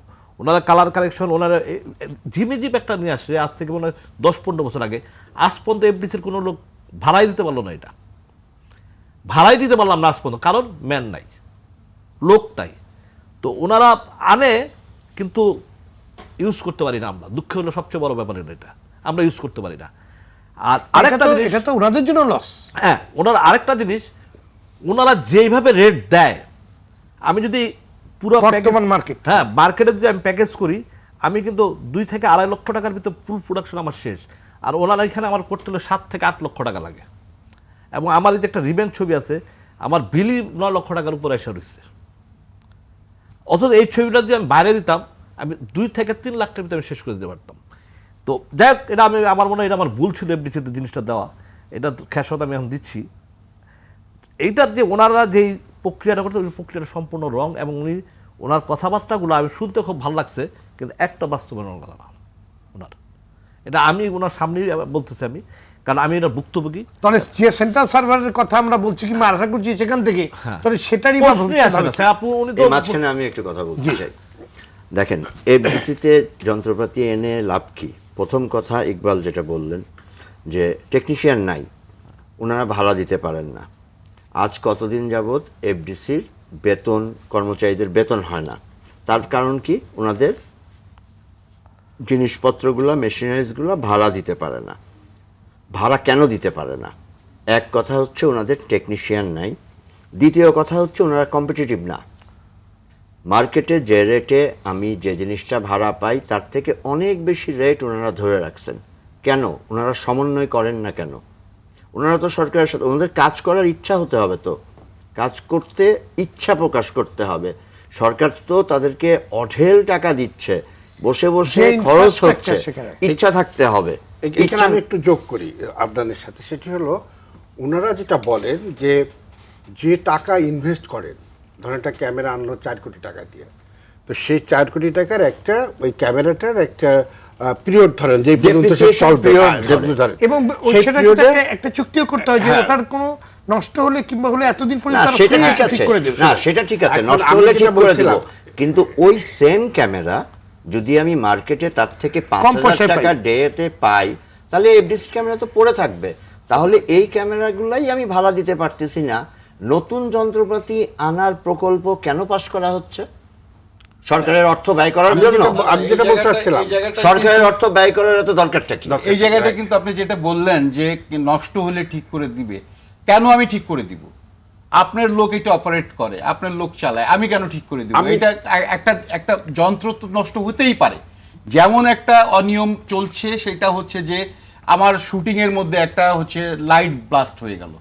ওনারা কালার কালেকশন, ওনারা জিপ একটা নিয়ে আসছে আজ থেকে মনে হয় 10-15 বছর আগে। আজ পর্যন্ত এফডিসির কোনো লোক ভাড়াই দিতে পারলো না, এটা ভাড়াই দিতে পারলাম না আজ পর্যন্ত, কারণ ম্যান নাই, লোক নাই। তো ওনারা আনে কিন্তু ইউজ করতে পারি না আমরা, দুঃখ হলো সবচেয়ে বড় ব্যাপার এটা, আমরা ইউজ করতে পারি না। আর আরেকটা জিনিস, এটা তো ওনাদের জন্য লস। হ্যাঁ, ওনারা আরেকটা জিনিস, ওনারা যেইভাবে রেট দেয়, আমি যদি পুরো বর্তমান মার্কেট, হ্যাঁ মার্কেটে যদি আমি প্যাকেজ করি, আমি কিন্তু 2 থেকে 2.5 লক্ষ টাকার ভিতরে ফুল প্রোডাকশন আমার শেষ। আর ওনারা এখানে আমার করতে হলে 7 থেকে 8 লক্ষ টাকা লাগে। এবং আমার এই যে একটা রিভেঞ্জ ছবি আছে, আমার বিলি 9 লক্ষ টাকার উপরে এসে রয়েছে। অথচ এই ছবিটা যদি আমি বাইরে দিতাম, আমি 2 থেকে 3 লাখ টাকার ভিতরে আমি শেষ করে দিতে পারতাম। তো যাই হোক, এটা আমার মনে হয় এটা আমার ভুল ছিল এফডিসিতে জিনিসটা দেওয়া, এটা খেসারত আমি এখন দিচ্ছি। এইটার যে ওনারা যেই প্রক্রিয়াটা করছে, ওই প্রক্রিয়াটা সম্পূর্ণ রং। এবং ওনার কথাবার্তাগুলো আমি শুনতে খুব ভালো লাগছে, কিন্তু একটা বাস্তবায়নের কথা না ওনার। এটা আমি ওনার সামনেই বলতেছি আমি, কারণ আমি এটা ভুক্তভোগী। তাহলে যে সেন্ট্রাল সার্ভারের কথা আমরা বলছি কিংবা আশা করছি সেখান থেকে, তাহলে সেটারই মাঝখানে আমি একটু কথা বলতে চাই। দেখেন, এফডিসিতে যন্ত্রপাতি এনে লাভ কি? প্রথম কথা ইকবাল যেটা বললেন যে টেকনিশিয়ান নাই, ওনারা ভাড়া দিতে পারেন না। আজ কতদিন যাবৎ এফডিসির বেতন, কর্মচারীদের বেতন হয় না। তার কারণ কি? ওনাদের জিনিসপত্রগুলো, মেশিনারিজগুলো ভাড়া দিতে পারে না। ভাড়া কেন দিতে পারে না? এক কথা হচ্ছে ওনাদের টেকনিশিয়ান নাই, দ্বিতীয় কথা হচ্ছে ওনারা কম্পিটিটিভ না। মার্কেটে যে রেটে আমি যে জিনিসটা ভাড়া পাই তার থেকে অনেক বেশি রেট ওনারা ধরে রাখছেন। কেন? ওনারা সমন্বয় করেন না কেন? ওনারা তো সরকারের সাথে, ওনাদের কাজ করার ইচ্ছা হতে হবে, তো কাজ করতে ইচ্ছা প্রকাশ করতে হবে। সরকার তো তাদেরকে অঢেল টাকা দিচ্ছে, বসে বসে খরচ হচ্ছে, ইচ্ছা থাকতে হবে। এখানে আমি একটু যোগ করি আবদানের সাথে, সেটি হলো ওনারা যেটা বলেন যে টাকা ইনভেস্ট করেন, ধরেন একটা ক্যামেরা আনলো 4 কোটি টাকা দিয়ে, তো সেই 4 কোটি টাকার একটা ওই ক্যামেরাটার একটা পিরিয়ড ধরেন, যে এবং একটা চুক্তিও করতে হয় যে ওটার কোনো নষ্ট হলে কিংবা হলে এতদিন পর্যন্ত সেটা ঠিক আছে, না সেটা ঠিক আছে, নষ্ট হলে ঠিক করে দেব। কিন্তু ওই সেম ক্যামেরা যদি আমি মার্কেটে তার থেকে 5,000 টাকা ডেতে পাই, তাহলে এফডিসি ক্যামেরা তো পড়ে থাকবে। তাহলে এই ক্যামেরাগুলাই আমি ভাড়া দিতে পারতেছি না। নতুন যন্ত্রপাতি আনার প্রকল্প কেন পাস করা হচ্ছে? সরকারের অর্থ ব্যয় করার জন্য। আমি যেটা বলতে চাচ্ছিলাম, সরকারের অর্থ ব্যয় করার এত দরকারটা কি? এই জায়গাটা কিন্তু আপনি যেটা বললেন যে নষ্ট হলে ঠিক করে দিবে, কেন আমি ঠিক করে দিব? আপনার লোক এটা অপারেট করে, আপনার লোক চালায়, আমি কেন ঠিক করে দিব? এটা একটা যন্ত্র তো নষ্ট হতেই পারে। যেমন একটা অনিয়ম চলছে, সেটা হচ্ছে যে আমার শুটিং এর মধ্যে একটা হচ্ছে লাইট ব্লাস্ট হয়ে গেল,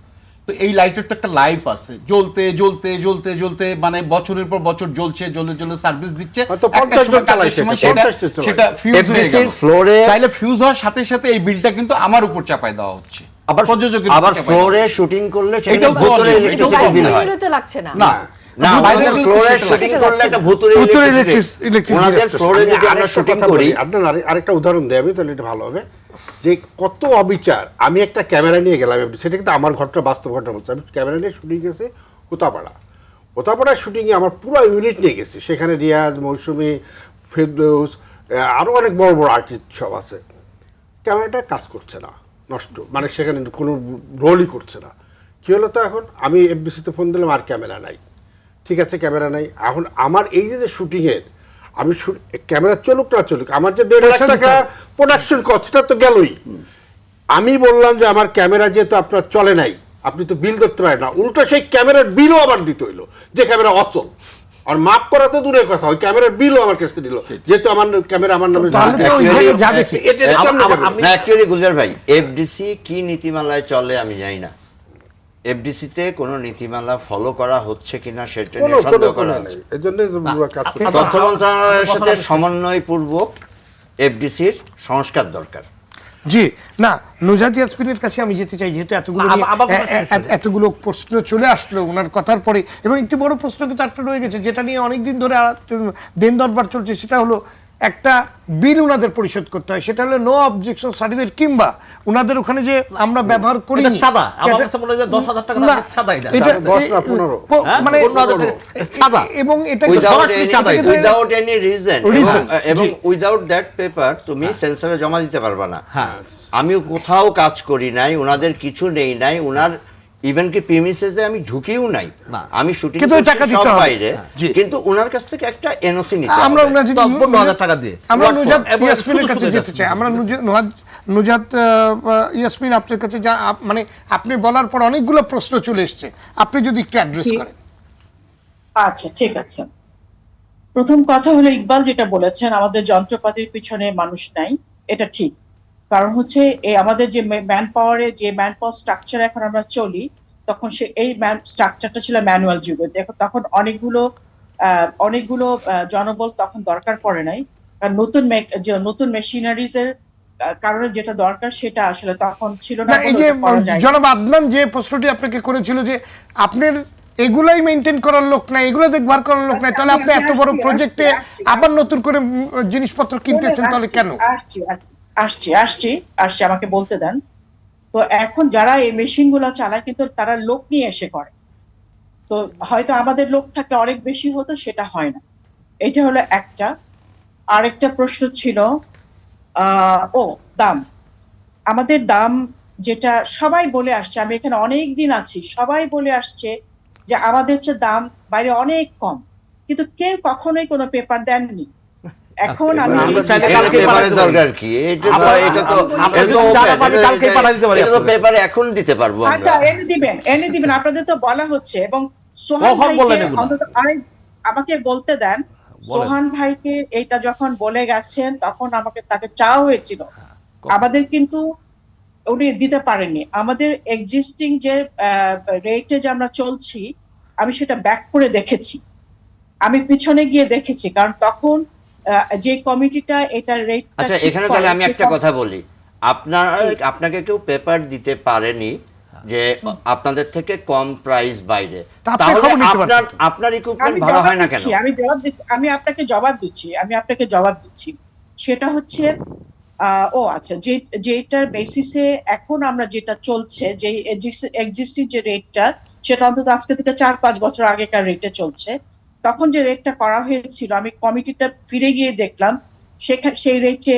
তো এই লাইটের তো একটা লাইফ আছে, জ্বলতে জ্বলতে জ্বলতে জ্বলতে মানে বছরের পর বছর জ্বলছে, জ্বলে জ্বলে সার্ভিস দিচ্ছে, সেটা ফিউজ হয়ে গেল। তাইলে ফিউজ হওয়ার সাথে সাথে এই বিলটা কিন্তু আমার উপর চাপায় দেওয়া হচ্ছে। আবার ফ্লোরে শুটিং করলে সেটা ভুতুড়ে ইলেকট্রিসিটি বিল হয় না। না, আমাদের ফ্লোরে শুটিং করলে একটা ভুতুড়ে ইলেকট্রিসিটি। ওনাদের ফ্লোরে যদি আমরা শুটিং করি, আপনার আরেকটা উদাহরণ দেয় আমি, তাহলে এটা ভালো হবে। যে কত অবিচার, আমি একটা ক্যামেরা নিয়ে গেলাম, সেটা কিন্তু আমার ঘটনা, বাস্তব ঘটনা বলছে। আমি ক্যামেরা নিয়ে শুটিং গেছি কোতাপাড়ার শুটিংয়ে আমার পুরো ইউনিট নিয়ে গেছি। সেখানে রিয়াজ, মৌসুমী, ফেরদৌস, আরও অনেক বড় বড় আর্টিস্ট সব আছে। ক্যামেরাটা কাজ করছে না, নষ্ট, মানে সেখানে কোনো রোলই করছে না। কী হলো? তো এখন আমি এফডিসিতে ফোন দিলাম, আর ক্যামেরা নাই। ঠিক আছে, ক্যামেরা নাই। এখন আমার এই যে শুটিংয়ের, আমি ক্যামেরা চলুক না চলুক, আমার যে 1.5 লাখ টাকা প্রোডাকশন কস্টটা তো গেলই। আমি বললাম যে আমার ক্যামেরা যেহেতু আপনার চলে নাই, আপনি তো বিল ধরতে পারেন না, উল্টো সেই ক্যামেরার বিলও আবার দিতে হইলো, যে ক্যামেরা অচল। আর মাপ করা তো দূরের কথা, ওই ক্যামেরার বিলও আমার কাছে দিল, যেহেতু আমার ক্যামেরা আমার নামে তাহলে তো ওই জায়গায় যাবে কি? অ্যাকচুয়ালি গুলজার ভাই, এফডিসি কি নীতিমালায় চলে আমি জানি না। এফডিসিতে কোনো নীতিমালা ফলো করা হচ্ছে কিনা সেটা নিয়ে সন্দেহ করা হচ্ছে। এই জন্য কাজ করতে তথ্য মন্ত্রণালয়ের সাথে সমন্বয়পূর্বক এফডিসির সংস্কার দরকার। জি, না, নুজাত ইয়াসমিনের কাছে আমি যেতে চাই, যেহেতু এতগুলো প্রশ্ন চলে আসলো ওনার কথার পরে, এবং একটি বড় প্রশ্ন কিন্তু একটা রয়ে গেছে যেটা নিয়ে অনেকদিন ধরে দেন দরবার চলছে, সেটা হলো একটা বিল উনাদের পরিশোধ করতে হয়, সেটা হলো নো অবজেকশন সার্টিফিকেট, কিংবা উনাদের ওখানে যে আমরা ব্যবহার করি চাঁদা, আমার কাছে মনে হয় যে 10,000 টাকা দামের চাঁদা এটা। মানে চাঁদা, এবং এটা উইদাউট এনি রিজন, এবং উইদাউট দ্যাট পেপার তুমি সেন্সরে জমা দিতে পারবা না। আমি কোথাও কাজ করি নাই, ওনাদের কিছু নেই নাই, ওনার ইভেন কি প্রিমিসেসে আমি ঢুকিও নাই, আমি শুটিং সব বাইরে, কিন্তু ওনার কাছ থেকে একটা এনওসি নিতে আমরা হবে। 50,000 টাকা দিয়ে আমরা নুজাত ইয়াসমিনের কাছে যেতে চাই। আমরা নুজাত ইয়াসমিন আপনার কাছে যা মানে আপনি বলার পর অনেকগুলো প্রশ্ন চলে এসেছে, আপনি যদি একটু অ্যাড্রেস করেন। আচ্ছা, ঠিক আছে। প্রথম কথা হলো, ইকবাল যেটা বলেছেন আমাদের যন্ত্রপাতির পিছনে মানুষ নাই, এটা ঠিক। কারণ হচ্ছে আমাদের যে ম্যান পাওয়ারে, যে ম্যান পাওয়ার স্ট্রাকচার এখন আমরা চলি, তখন এই স্ট্রাকচারটা ছিল ম্যানুয়াল যুগে। তখন অনেকগুলো জনবল তখন দরকার পড়ে নাই, কারণ নতুন মেশিনারিজ এর কারণে যেটা দরকার সেটা আসলে তখন ছিল না। এই যে জনাব আদনান যে প্রশ্নটি আপনাকে করেছিল যে আপনার এগুলাই মেনটেন করার লোক নাই, এগুলো দেখভাল করার লোক নাই, তাহলে আপনি এত বড় প্রজেক্টে আবার নতুন করে জিনিসপত্র কিনতেছেন, তাহলে কেন? আসছি, আমাকে বলতে দেন। তো এখন যারা এই মেশিন গুলো চালায় কিন্তু তারা লোক নিয়ে এসে করে, তো হয়তো আমাদের লোক থাকলে অনেক বেশি হতো, সেটা হয় না। এটা হলো একটা। আরেকটা প্রশ্ন ছিল দাম। আমাদের দাম যেটা সবাই বলে আসছে, আমি এখানে অনেক দিন আছি, সবাই বলে আসছে যে আমাদের হচ্ছে দাম বাইরে অনেক কম, কিন্তু কেউ কখনোই কোনো পেপার দেননি। এখন আমি দরকার কি, পেপারে এখন দিতে পারবো। আচ্ছা, এনে দিবেন, আপনাদের তো বলা হচ্ছে। এবং সোহান ভাইকে অন্তত আমাকে বলতে দেন, সোহান ভাইকে এইটা যখন বলে গেছেন তখন তাকে চাওয়া হয়েছিল, আমাদের কিন্তু উনি দিতে পারেননি। আমাদের এক্সিস্টিং যে রেটে যে আমরা চলছি, আমি সেটা ব্যাক করে দেখেছি, আমি পিছনে গিয়ে দেখেছি, কারণ তখন যে কমিটিটা এটা রেট। আচ্ছা, এখানে তাহলে আমি একটা কথা বলি, আপনাকে কেউ পেপার দিতে পারেনি যে আপনাদের থেকে কম প্রাইস বাইরে, তাহলে আপনার ইকুইপমেন্ট ভালো হয় না কেন? আমি আপনাকে জবাব দিচ্ছি, সেটা হচ্ছে আচ্ছা, যেটার বেসিসে এখন আমরা যেটা চলছে, যে এক্সিস্টিং যে রেটটা, সেটা অন্তত আজকে থেকে 4-5 বছর আগেকার রেটে চলছে। তখন যে রেটটা করা হয়েছিল, আমি কমিটিটা ফিরে গিয়ে দেখলাম সেই রেটে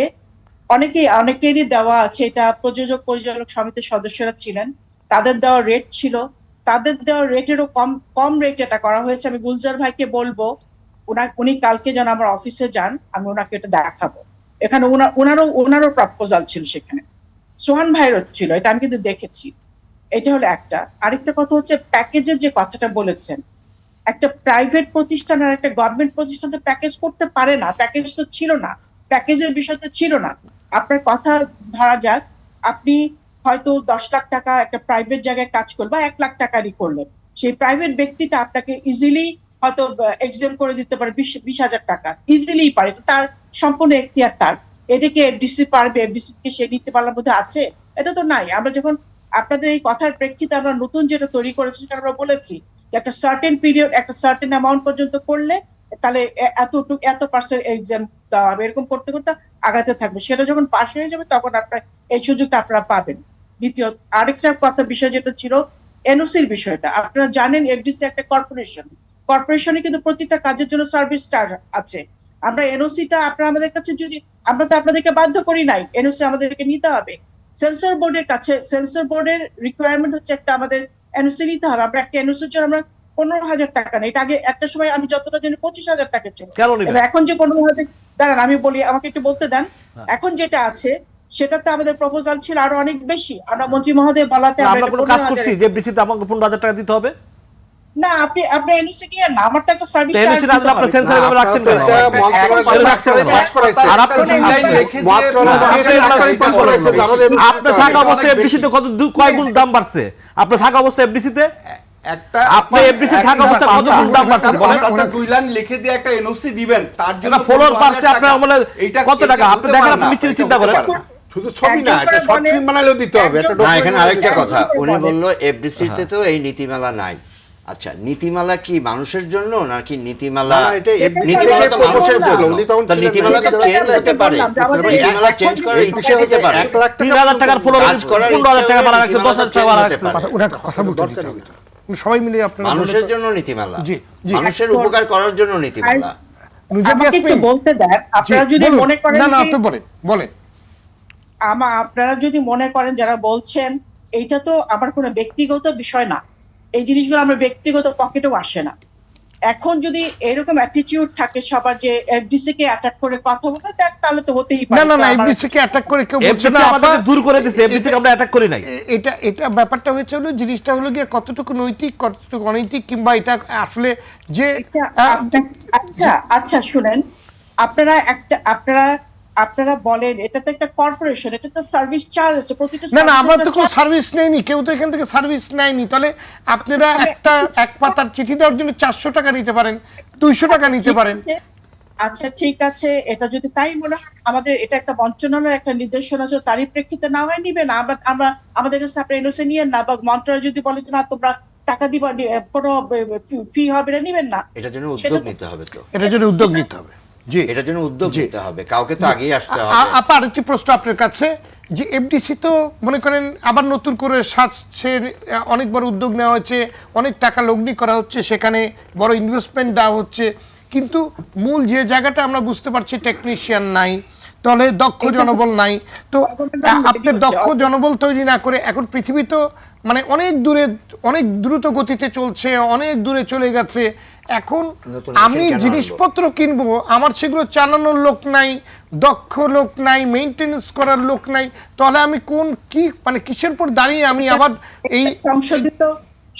অনেকেরই দেওয়া আছে, এটা প্রযোজক পরিচালক সমিতির সদস্যরা ছিলেন, তাদের দেওয়া রেট ছিল, তাদের দেওয়া রেটেরও কম রেট এটা করা হয়েছে। আমি গুলজার ভাইকে বলবো উনি কালকে যেন আমার অফিসে যান, আমি ওনাকে এটা দেখাবো। এখানে ওনারও প্রপোজাল ছিল, সেখানে সোহান ভাইয়েরও ছিল, এটা আমি কিন্তু দেখেছি। এটা হলো একটা। আরেকটা কথা হচ্ছে প্যাকেজের যে কথাটা বলেছেন, একটা প্রাইভেট প্রতিষ্ঠান আর একটা গভর্নমেন্ট প্রতিষ্ঠান তো প্যাকেজ করতে পারে না, প্যাকেজ তো ছিল না, প্যাকেজের বিষয় তো ছিল না। আপনার কথা ধরা যাক, আপনি হয়তো 10 লাখ টাকা একটা প্রাইভেট জায়গায় কাজ করবেন, বা 1 লাখ টাকারই করলেন, সেই প্রাইভেট ব্যক্তিটা আপনাকে ইজিলি হয়তো এক্সেম করে দিতে পারে 20,000 টাকা, ইজিলি পারে, তার সম্পূর্ণ এখতিয়ার তার। এটাকে এফডিসি পারবে, এফডিসি কে সে নিতে পারার মধ্যে আছে? এটা তো নাই। আমরা যখন আপনাদের এই কথার প্রেক্ষিতে আমরা নতুন যেটা তৈরি করেছি, সেটা আমরা বলেছি যে একটা সার্টেন পিরিয়ড, একটা সার্টেন অ্যামাউন্ট পর্যন্ত করলে তাহলে এত পার্সেন্ট এক্সাম দেওয়া হবে, এরকম করতে করতে আগাতে থাকবে। সেটা যখন পাশ হয়ে যাবে তখন আপনার এই সুযোগটা আপনারা পাবেন। দ্বিতীয় আরেকটা কথা বিষয় যেটা ছিল এনওসির বিষয়টা, আপনারা জানেন এফডিসি একটা কর্পোরেশনে কিন্তু প্রতিটা কাজের জন্য সার্ভিস চার্জ আছে। আমরা এনওসিটা আপনারা আমাদের কাছে, যদি আমরা তো আপনাদেরকে বাধ্য করি নাই, এনওসি আমাদেরকে নিতে হবে। সেন্সর বোর্ডের কাছে, সেন্সর বোর্ডের রিকোয়ারমেন্ট হচ্ছে একটা আমাদের এনওসি নিতে হবে। আমরা একটা এনওসির জন্য আমরা 15,000 টাকা নেই, এটা আগে একটা সময় আমি যতটা জানি 25,000 টাকা ছিল, এখন যে 15,000, দাঁড়ান আমি বলি, আমাকে একটু বলতে দেন। এখন যেটা আছে সেটাতে আমাদের প্রপোজাল ছিল আরো অনেক বেশি। আমরা মন্ত্রী মহোদয় বলাতে আমরা কোনো কাজ করছি যে এফডিসিতে আমাকে 15,000 টাকা দিতে হবে? না আপনি এনওসি কি না, আমার তো একটা সার্ভিস TNC না দিলে আপনি সেন্সর এভাবে রাখছেন কেন? আর আপনি থাকা অবস্থায় এফডিসি তে কয় গুণ দাম বাড়ছে? আপনি থাকা অবস্থায় এফডিসি তে একটা আপনি এফডিসি থাকা অবস্থায় কত গুণ দাম বাড়ছে বলেন? কথা 2 লাইন লিখে দিয়ে একটা এনওসি দিবেন, তার জন্য এটা ফলোর বাড়ছে আপনার মানে কত টাকা? আপনি দেখেন, আপনি নিশ্চয়ই চিন্তা করেন। শুধু ছবি না, এটা শর্ট ফিল্ম বানালেও দিতে হবে, একটা না, এখানে আরেকটা কথা উনি বললো এফডিসিতে তো এই নীতিমালা নাই। আচ্ছা, নীতিমালা কি মানুষের জন্য নাকি নীতিমালা? না, এটা নীতিমালা তো মানুষের জন্য। উনি তখন তা নীতিমালা তো চেঞ্জ হতে পারে, নীতিমালা চেঞ্জ করার ইচ্ছে হতে পারে। 1 লাখ 3000 টাকার ফলোর কাজ করার 15000 টাকা বাড়া রাখছে, নীতিমালা 10000 টাকা বাড়া হতে রাখছে। পারে। ওনাকে কথা বলতে দিতে হবে। উনি সবাই মিলে আপনারা মানুষের জন্য নীতিমালা, জি, জি। মানুষের উপকার করার জন্য নীতিমালা। নুজাদ আমাকে একটু ইয়াসমিন, বলতে দেন, আপনারা জি, যদি বলুন। মনে করেন না না যে আপনি বলেন আপনারা যদি মনে করেন যারা বলছেন এইটা তো আমার কোনো ব্যক্তিগত বিষয় না, এই জিনিসগুলো আমার ব্যক্তিগত পকেটেও আসে না। এখন যদি এরকম অ্যাটিটিউড থাকে সবার যে এফডিসি কে অ্যাটাক করে কথা বলে, তাহলে তো হতেই পারে। না না না তো আমার- এফডিসি কে অ্যাটাক করে কেউ বলছে এফডিসি না আমাদেরকে দূর করে দিছে, এফডিসি কে আমরা অ্যাটাক করি নাই। এটা ব্যাপারটা হয়েছে হলো, জিনিসটা হলো গিয়ে কতটুকু নৈতিক কতটুকু অনৈতিক, কিংবা এটা আসলে যে আচ্ছা শুনেন, আপনারা বলেন এটা তো একটা কর্পোরেশন, এটা তো সার্ভিস চার্জ আছে প্রতিটা। না না আমরা তো কোনো সার্ভিস নেইনি, কেউ তো এখান থেকে সার্ভিস নেয়নি। তাহলে আপনারা এক পাতার চিঠি দেওয়ার জন্য 400 টাকা নিতে পারেন, 200 টাকা নিতে পারেন। আচ্ছা ঠিক আছে, এটা যদি তাই মনে হয় আমাদের এটা একটা বঞ্চনার একটা নির্দেশনা আছে, তারই প্রেক্ষিতে না হয় নিবে না, আমরা আমাদের কাছে আপনার এনওসি নিয়ে না, বা মন্ত্রণালয় যদি বলে যে না তোমরা টাকা দিবা, কোনো ফি হবে না, নিবেন না। এটার জন্য উদ্যোগ নিতে হবে তো, এটার জন্য উদ্যোগ নিতে হবে। জি, এটার জন্য উদ্যোগ নিতে হবে, কাউকে তো আগেই আসতে হবে। আপা আরেকটি প্রশ্ন আপনার কাছে, যে এফডিসি তো মনে করেন আবার নতুন করে সাজছে, অনেক বড় উদ্যোগ নেওয়া হচ্ছে, অনেক টাকা লগ্নি করা হচ্ছে, সেখানে বড় ইনভেস্টমেন্ট দেওয়া হচ্ছে, কিন্তু মূল যে জায়গাটা আমরা বুঝতে পারছি টেকনিশিয়ান নাই, তাহলে দক্ষ জনবল নাই। তো আপনি দক্ষ জনবল তৈরি না করে, এখন পৃথিবী তো মানে অনেক দূরে, অনেক দ্রুত গতিতে চলছে, অনেক দূরে চলে গেছে। এখন নতুন আমি মেশিন কেন জিনিসপত্র কিনবো, আমার সেগুলো চালানোর লোক নাই, দক্ষ লোক নাই, মেইনটেনেন্স করার লোক নাই, তাহলে আমি কি মানে কিসের উপর দাঁড়িয়ে আমি আবার এই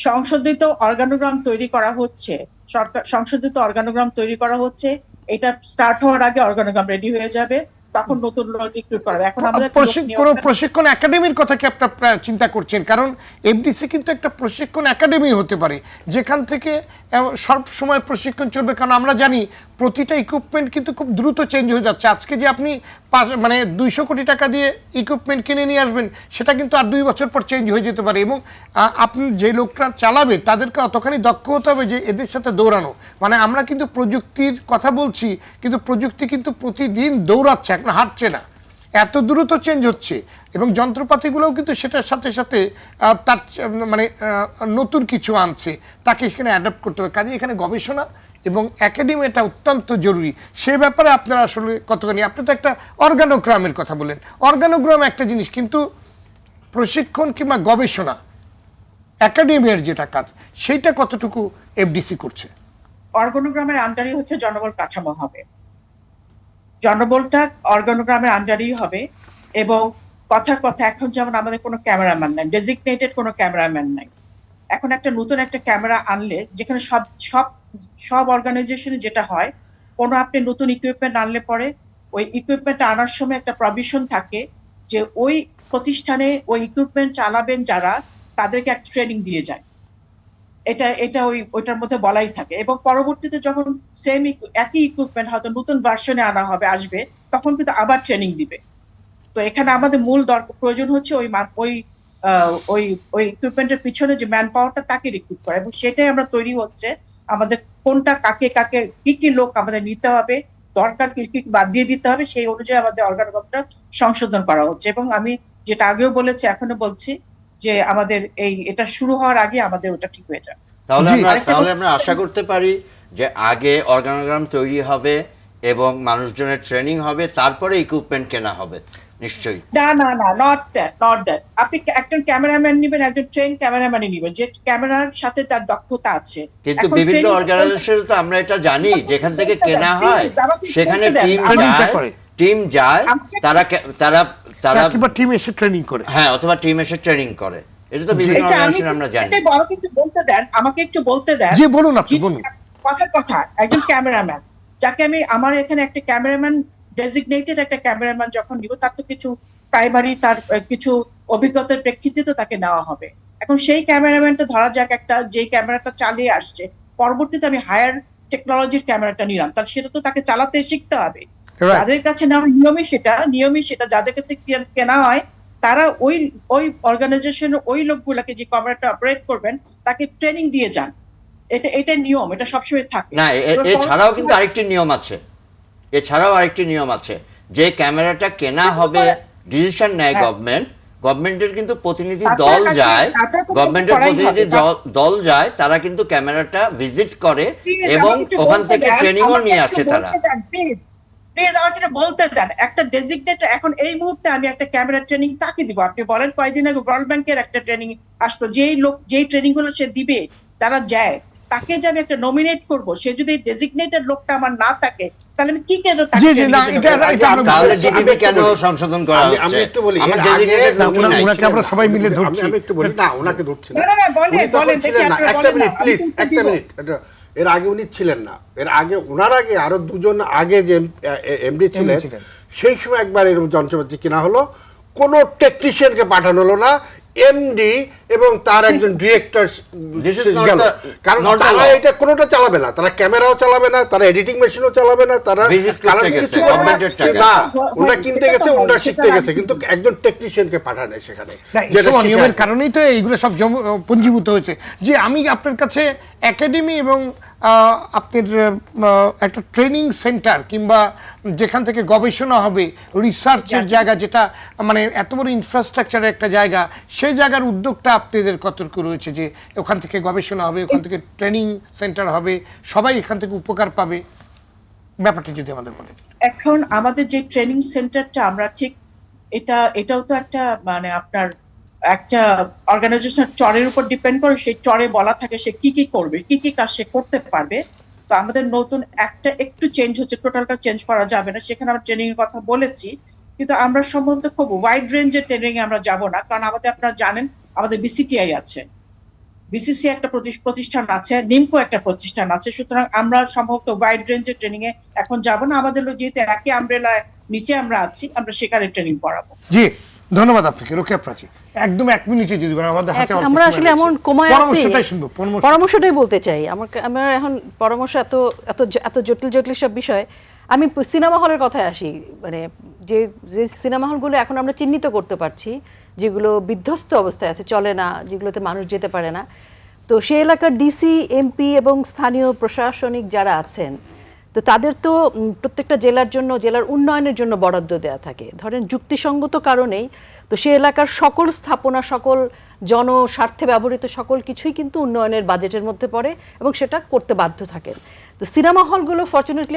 সংশোধিত অর্গানোগ্রাম তৈরি করা হচ্ছে, সরকার সংশোধিত অর্গানোগ্রাম তৈরি করা হচ্ছে। এটা স্টার্ট হওয়ার আগে অর্গানোগ্রাম রেডি হয়ে যাবে, তখন নতুন লোক রিক্রুট করবে। এখন আমাদের কোনো প্রশিক্ষণ একাডেমির কথা কি আপনারা চিন্তা করছেন? কারণ এফডিসি কিন্তু একটা প্রশিক্ষণ একাডেমি হতে পারে, যেখান থেকে সব সময় প্রশিক্ষণ চলবে। কারণ আমরা জানি প্রতিটা ইকুইপমেন্ট কিন্তু খুব দ্রুত চেঞ্জ হয়ে যাচ্ছে। আজকে যে আপনি মানে 200 কোটি টাকা দিয়ে ইকুইপমেন্ট কিনে নিয়ে আসবেন, সেটা কিন্তু আর 2 বছর পর চেঞ্জ হয়ে যেতে পারে। এবং আপনি যে লোকটা চালাবে তাদেরকে অতখানি দক্ষ হতে হবে যে এদের সাথে দৌড়ানো। মানে আমরা কিন্তু প্রযুক্তির কথা বলছি, কিন্তু প্রযুক্তি কিন্তু প্রতিদিন দৌড়াচ্ছে, এখন হাঁটছে না, এত দ্রুত চেঞ্জ হচ্ছে। এবং যন্ত্রপাতিগুলোও কিন্তু সেটার সাথে সাথে তার মানে নতুন কিছু আনছে, তাকে এখানে অ্যাডাপ্ট করতে হবে। কাজে এখানে গবেষণা এবং একাডেমি এটা অত্যন্ত জরুরি। সে ব্যাপারে আপনারা আসলে কতখানি, আপনি তো একটা অর্গানোগ্রামের কথা বলেন, অর্গানোগ্রাম একটা জিনিস, কিন্তু প্রশিক্ষণ কিংবা গবেষণা একাডেমির যেটা কাজ, সেইটা কতটুকু এফডিসি করছে? অর্গানোগ্রামের আন্ডারই হচ্ছে জনবল কাঠামো হবে, জনবলটা অর্গানোগ্রামের আন্ডারই হবে। এবং কথার কথা, এখন যেমন আমাদের কোনো ক্যামেরাম্যান নাই, ডেজিগনেটেড কোনো ক্যামেরাম্যান নাই। এখন একটা নতুন একটা ক্যামেরা আনলে, যেখানে সব অর্গানাইজেশনে যেটা হয়, কোনো আপনি নতুন ইকুইপমেন্ট আনলে পরে ওই ইকুইপমেন্ট আনার সময় একটা প্রভিশন থাকে যে ওই প্রতিষ্ঠানে ওই ইকুইপমেন্ট চালাবেন যারা, তাদেরকে একটা ট্রেনিং দিয়ে যায়। এটা ওইটার মধ্যে বলাই থাকে। এবং পরবর্তীতে যখন একই ইকুইপমেন্ট হয়তো নতুন ভার্সনে আসবে, তখন কিন্তু আবার ট্রেনিং দিবে। তো এখানে আমাদের মূল প্রয়োজন হচ্ছে ওই ইকুইপমেন্টের পিছনে যে ম্যান পাওয়ারটা, তাকে রিক্রুট করা। এবং সেটাই আমরা তৈরি হচ্ছে, আমাদের কোনটা কাকে কি লোক আমাদের নিতে হবে, দরকার কি বাদ দিয়ে দিতে হবে, সেই অনুযায়ী আমাদের অর্গানোগ্রামটা সংশোধন করা হচ্ছে। এবং আমি যেটা আগেও বলেছি, এখনো বলছি, যে আমাদের এটা শুরু হওয়ার আগে আমাদের ওটা ঠিক হয়ে যাবে। তাহলে আমরা আশা করতে পারি যে আগে অর্গানোগ্রাম তৈরি হবে এবং মানুষজনের ট্রেনিং হবে, তারপরে ইকুইপমেন্ট কেনা হবে নিশ্চয়ই। না, নট দ্যাট। আপনি একজন ক্যামেরাম্যান নিবেন, একজন ট্রেন ক্যামেরাম্যানই নিবেন, যে ক্যামেরার সাথে তার দক্ষতা আছে। কিন্তু বিভিন্ন অর্গানাইজেশনে তো আমরা এটা জানি, যেখান থেকে কেনা হয় সেখানে টিম যায়, তারা কিংবা টিম এসে ট্রেনিং করে, হ্যাঁ, অথবা টিম এসে ট্রেনিং করে। এটা তো বিভিন্ন এটা আমি অর্গানাইজেশন আমরা জানি। আমাকে একটু বলতে দেন। জি বলুন, আপনি বলুন। কথার কথা, একজন ক্যামেরাম্যান যাকে আমার এখানে একটা ক্যামেরাম্যান ডেজিগনেটেড একটা ক্যামেরাম্যান যখন নিব, তার তো কিছু প্রাইমারি তার কিছু অভিজ্ঞতার প্রেক্ষিতে তো তাকে নেওয়া হবে। এখন সেই ক্যামেরাম্যানটা ধরা যাক একটা যে ক্যামেরাটা চালিয়ে আসছে, পরবর্তীতে আমি হায়ার টেকনোলজির ক্যামেরাটা নিলাম, তাহলে সেটা তো তাকে চালাতে শিখতে হবে। যাদের কাছে নেওয়া নিয়মই সেটা যাদের কাছে কেনা হয়, তারা ওই অর্গানাইজেশনের ওই লোকগুলাকে যে ক্যামেরাটা অপারেট করবেন তাকে ট্রেনিং দিয়ে যান। এটা নিয়ম, এটা সবসময় থাকে না, এছাড়াও কিন্তু আরেকটি নিয়ম আছে, যে ক্যামেরাটা কেনা হবে, ডিসিশন নেয় গভর্নমেন্টের কিন্তু প্রতিনিধি দল যায়, তারা কিন্তু ক্যামেরাটা ভিজিট করে এবং ওখান থেকে ট্রেনিংও নিয়ে আসে তারা। প্লিজ আমাকে এটা বলতে দেন। একটা ডেজিগনেটেড এখন এই মুহূর্তে আমি একটা ক্যামেরা ট্রেনিং কাকে দিব? আপনি বলেন, কয়েকদিন আগে ওয়ার্ল্ড ব্যাংকের একটা ট্রেনিং আসলো, যেই ট্রেনিং গুলো সে দিবে, তারা যায়, তাকে যে আমি একটা নমিনেট করব, সে যদি ডেজিগনেটেড লোকটা আমার না থাকে, তাহলে আমি কি কেন জি জি না, এটা তাহলে ডিডিবি কেন সংশোধন করা হচ্ছে? আমি একটু বলি, আমার ডেজিগনেটেড লোকই নাই। ওনাকে আমরা সবাই মিলে ধরছি। আমি একটু বলি, না ওনাকে ধরছি না। না, বলেন, একটা মিনিট প্লিজ, একটা মিনিট। এর আগে উনি ছিলেন না, ওনার আগে আরো দুজন আগে যে এমডি ছিলেন, সেই সময় একবার এরকম যন্ত্রপাতি কিনা হলো, কোনো টেকনিশিয়ানকে পাঠানো হলো না, এমডি এবং তার একজন ডিরেক্টর গেল, কারণ তারা এটা কোনোটা চালাবে না, তারা ক্যামেরাও চালাবে না, তারা এডিটিং মেশিনও চালাবে না, তারা ওটা কিনতে গেছে, ওটা শিখতে গেছে, কিন্তু একজন টেকনিশিয়ানকে পাঠানো সেখানে। নিয়মের কারণেই তো এইগুলো সব পঞ্জীভূত হয়েছে। যে আমি আপনার কাছে একাডেমি এবং আপনার একটা ট্রেনিং সেন্টার কিংবা যেখান থেকে গবেষণা হবে, রিসার্চের জায়গা, যেটা মানে এত বড় ইনফ্রাস্ট্রাকচারের একটা জায়গা, সেই জায়গার উদ্যোগটা আপনাদের কতটুকু রয়েছে যে ওখান থেকে গবেষণা হবে, ওখান থেকে ট্রেনিং সেন্টার হবে, সবাই এখান থেকে উপকার পাবে, ব্যাপারটা যদি আমাদের বলেন। এখন আমাদের যে ট্রেনিং সেন্টারটা, আমরা ঠিক এটাও তো একটা মানে আপনার একটা অর্গানাইজেশনের চরের উপর ডিপেন্ড করে, সেই চরে বলা থাকে সে কি করবে, কি কাজ সে করতে পারবে। তো আমাদের নতুন একটা একটু চেঞ্জ হচ্ছে, টোটালটা চেঞ্জ করা যাবে না, সেখানে আমরা ট্রেনিং এর কথা বলেছি, কিন্তু আমরা সম্ভবত খুব ওয়াইড রেঞ্জের ট্রেনিং এ আমরা যাব না, কারণ আমাদের, আপনারা জানেন আমাদের বিসিটিআই আছে, বিসিসি একটা প্রতিষ্ঠান আছে, নিমকো একটা প্রতিষ্ঠান আছে, সুতরাং আমরা সম্ভবত ওয়াইড রেঞ্জের ট্রেনিং এ এখন যাব না। আমাদের যেহেতু একই আমব্রেলার নিচে আমরা আছি, আমরা সেখানে ট্রেনিং করাবো। জি ধন্যবাদ আপনাকে রোকেয়া প্রাচী। একদম 1 মিনিটে যদি আমাদের হাতে আমরা আসলে এমন কমায় আছি, পরামর্শটাই শুনবো, পরামর্শটাই বলতে চাই। আমার এখন পরামর্শ এত জটিল সব বিষয়। আমি সিনেমা হলের কথায় আসি, মানে যে সিনেমা হলগুলো এখন আমরা চিহ্নিত করতে পারছি, যেগুলো বিধ্বস্ত অবস্থায় আছে, চলে না, যেগুলোতে মানুষ যেতে পারে না, তো সেই এলাকার ডিসি, এমপি এবং স্থানীয় প্রশাসনিক যারা আছেন, তো তাদের তো প্রত্যেকটা জেলার জন্য, জেলার উন্নয়নের জন্য বরাদ্দ দেওয়া থাকে, ধরেন যুক্তিসঙ্গত কারণেই। তো সেই এলাকার সকল স্থাপনা, সকল জনস্বার্থে ব্যবহৃত সকল কিছুই কিন্তু উন্নয়নের বাজেটের মধ্যে পড়ে এবং সেটা করতে বাধ্য থাকেন। তো সিনেমা হলগুলো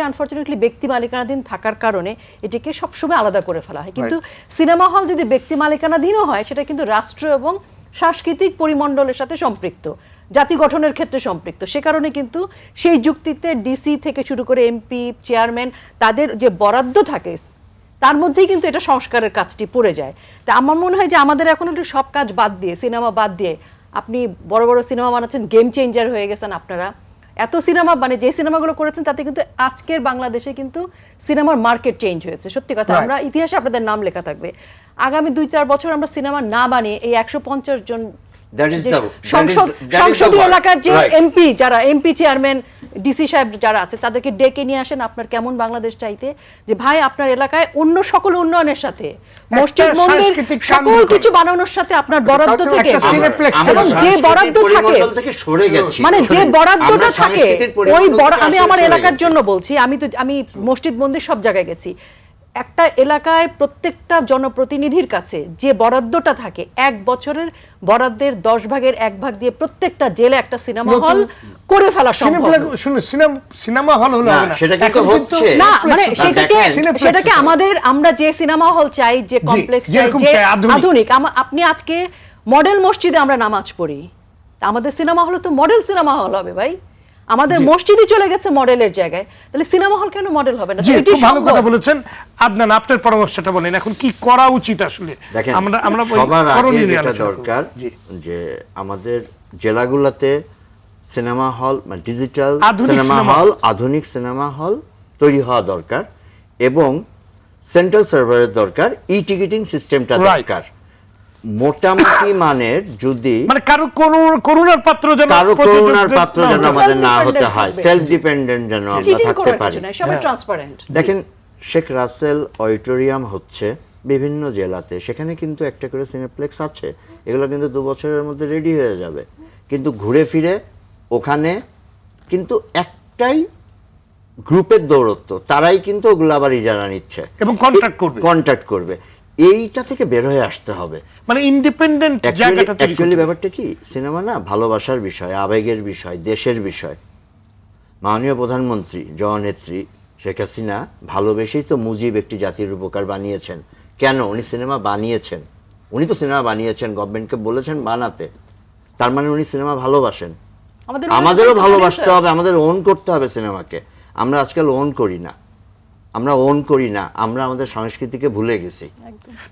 আনফর্চুনেটলি ব্যক্তি মালিকানাধীন থাকার কারণে এটিকে সবসময় আলাদা করে ফেলা হয়। কিন্তু সিনেমা হল যদি ব্যক্তি মালিকানাধীনও হয়, সেটা কিন্তু রাষ্ট্র এবং সাংস্কৃতিক পরিমণ্ডলের সাথে সম্পৃক্ত, জাতি গঠনের ক্ষেত্রে সম্পৃক্ত। সে কারণে কিন্তু সেই যুক্তিতে ডিসি থেকে শুরু করে এমপি, চেয়ারম্যান, তাদের যে বরাদ্দ থাকে তার মধ্যেই কিন্তু এটা সংস্কারের কাজটি পড়ে যায়। তা আমার মনে হয় যে আমাদের এখন একটু সব কাজ বাদ দিয়ে, সিনেমা বাদ দিয়ে, আপনি বড় বড় সিনেমা বানাচ্ছেন, গেম চেঞ্জার হয়ে গেছেন আপনারা, এত সিনেমা মানে যে সিনেমাগুলো করেছেন তাতে কিন্তু আজকের বাংলাদেশে কিন্তু সিনেমার মার্কেট চেঞ্জ হয়েছে। সত্যি কথা, আমরা ইতিহাসে আপনাদের নাম লেখা থাকবে। আগামী 2-4 বছর আমরা সিনেমা না বানিয়ে এই 150 জন সংসদীয় এলাকার যে এমপি, যারা এমপি, চেয়ারম্যান, ডিসি সাহেব যারা আছে, তাদেরকে ডেকে নিয়ে আসেন। আপনার কেমন বাংলাদেশ চাইতে, যে ভাই আপনার এলাকায় অন্য সকল উন্নয়নের সাথে, মসজিদ মন্দির সকল কিছু বানানোর সাথে আপনার বরাদ্দ থেকে, এবং যে বরাদ্দ থাকে, মানে যে বরাদ্দটা থাকে ওই আমি আমার এলাকার জন্য বলছি, আমি মসজিদ মন্দির সব জায়গায় গেছি, একটা এলাকায় প্রত্যেকটা জনপ্রতিনিধির কাছে যে বরাদ্দটা থাকে, 1 বছরের বরাদ্দের 10 ভাগের 1 ভাগ দিয়ে প্রত্যেকটা জেলে একটা সিনেমা হল করে ফেলা সম্ভব। সিনেমা হল হলো না, সেটা কিন্তু হচ্ছে না, মানে সেটাকে আমরা যে সিনেমা হল চাই, যে কমপ্লেক্স চাই, যে আধুনিক। আপনি আজকে মডেল মসজিদে আমরা নামাজ পড়ি, আমাদের সিনেমা হল তো মডেল সিনেমা হল হবে ভাই। আমাদের মসজিদই চলে গেছে মডেলের জায়গায়, তাহলে সিনেমা হল কেন মডেল হবে না? জি, এটি খুব ভালো সম্ভব। কথা বলেছেন আদনান, আপনার পরামর্শটা বলেন এখন কি করা উচিত আসলে। দেখেন, আমরা ওই সবার আগে করণীয় নিয়ে যেটা আলোচনা করব। দরকার জি। যে আমাদের জেলাগুলোতে সিনেমা হল মানে ডিজিটাল আধুনিক সিনেমা সিনেমা হল, আধুনিক সিনেমা হল তৈরি হওয়া দরকার এবং সেন্ট্রাল সার্ভারের দরকার, ই টিকিটিং সিস্টেমটা Right. দরকার মোটামুটি মানের। যদি মানে কারো করুণার পাত্র যেন কারো প্রযোজকদের করোনার পাত্র না যেন হয়। আমাদের না Self-dependent হতে হয়, থাকবে। সেলফ ডিপেন্ডেন্ট যেন আমরা চিটিং থাকতে করার পারি। কিছু নাই, সবাই ট্রান্সপারেন্ট। দেখেন, শেখ রাসেল অডিটোরিয়াম হচ্ছে বিভিন্ন জেলাতে, সেখানে কিন্তু একটা করে সিনেপ্লেক্স আছে, এগুলো কিন্তু 2 বছরের মধ্যে রেডি হয়ে যাবে। কিন্তু ঘুরে ফিরে ওখানে কিন্তু একটাই গ্রুপের দৌরত্ব, তারাই কিন্তু ওগুলো আবার ইজারা নিচ্ছে এবং কন্ট্রাক্ট করবে। কন্ট্যাক্ট করবে। এইটা থেকে বের হয়ে আসতে হবে। মানে ইন্ডিপেন্ডেন্ট জায়গাটা তৈরি অ্যাকচুয়ালি করতে হবে। ব্যাপারটা কি, সিনেমা না ভালোবাসার বিষয়, আবেগের বিষয়, দেশের বিষয়। মাননীয় প্রধানমন্ত্রী জননেত্রী শেখ হাসিনা ভালোবেসেই তো মুজিব একটি জাতির উপকার বানিয়েছেন। কেন উনি সিনেমা বানিয়েছেন? উনি তো সিনেমা বানিয়েছেন, গভর্নমেন্টকে বলেছেন বানাতে, তার মানে উনি সিনেমা ভালোবাসেন। আমাদেরও ভালোবাসতে হবে, আমাদের ওন করতে হবে সিনেমাকে। আমরা আজকাল ওন করি না, আমরা আমাদের সংস্কৃতিকে ভুলে গেছি।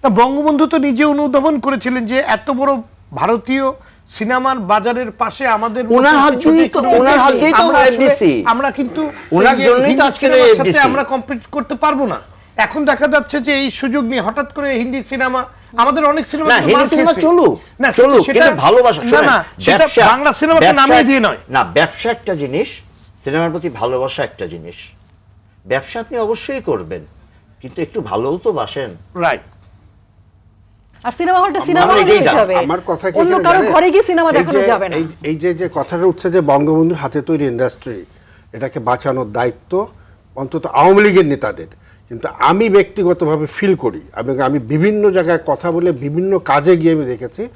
না, বঙ্গবন্ধু তো নিজে অনুধাবন করেছিলেন যে এত বড় ভারতীয় সিনেমার বাজারের পাশে আমাদের ওনার হাত দিয়েই তো আমরা আসলে- FDC আমরা কিন্তু ওনার সেই জন্যই তো হিন্দি আজকের সিনেমার সাথে FDC আমরা কম্পিট করতে পারবো না। এখন দেখা যাচ্ছে যে এই সুযোগ নিয়ে হঠাৎ করে হিন্দি সিনেমা, আমাদের অনেক সিনেমা না, কিন্তু হিন্দি মার সিনেমা খেয়েছে। চলুক, না, চলুক, সেটা- কিন্তু ভালোবাসা। না, শোনেন, না, সেটা ব্যবসা, বাংলা সিনেমাকে ব্যবসা- নামিয়ে দিয়ে নয়। না, ব্যবসা একটা জিনিস, সিনেমার প্রতি ভালোবাসা একটা জিনিস। ব্যবসা আপনি অবশ্যই করবেন, কিন্তু একটু ভালোও তো বাসেন। রাইট। আর সিনেমা হলটা সিনেমা আমার হলে এটাই হতে দাম। হবে, আমার কথা কি অন্য এখানে কারো জানেন? ঘরে গিয়ে সিনেমা এই দেখানো যে- যাবে না। এই যে কথাটা উঠছে যে বঙ্গবন্ধুর হাতে তৈরি ইন্ডাস্ট্রি, এটাকে বাঁচানোর দায়িত্ব অন্তত আওয়ামী লীগের নেতাদের। কিন্তু আমি ব্যক্তিগতভাবে ফিল করি এবং আমি বিভিন্ন জায়গায় কথা বলে বিভিন্ন কাজে গিয়ে আমি দেখেছি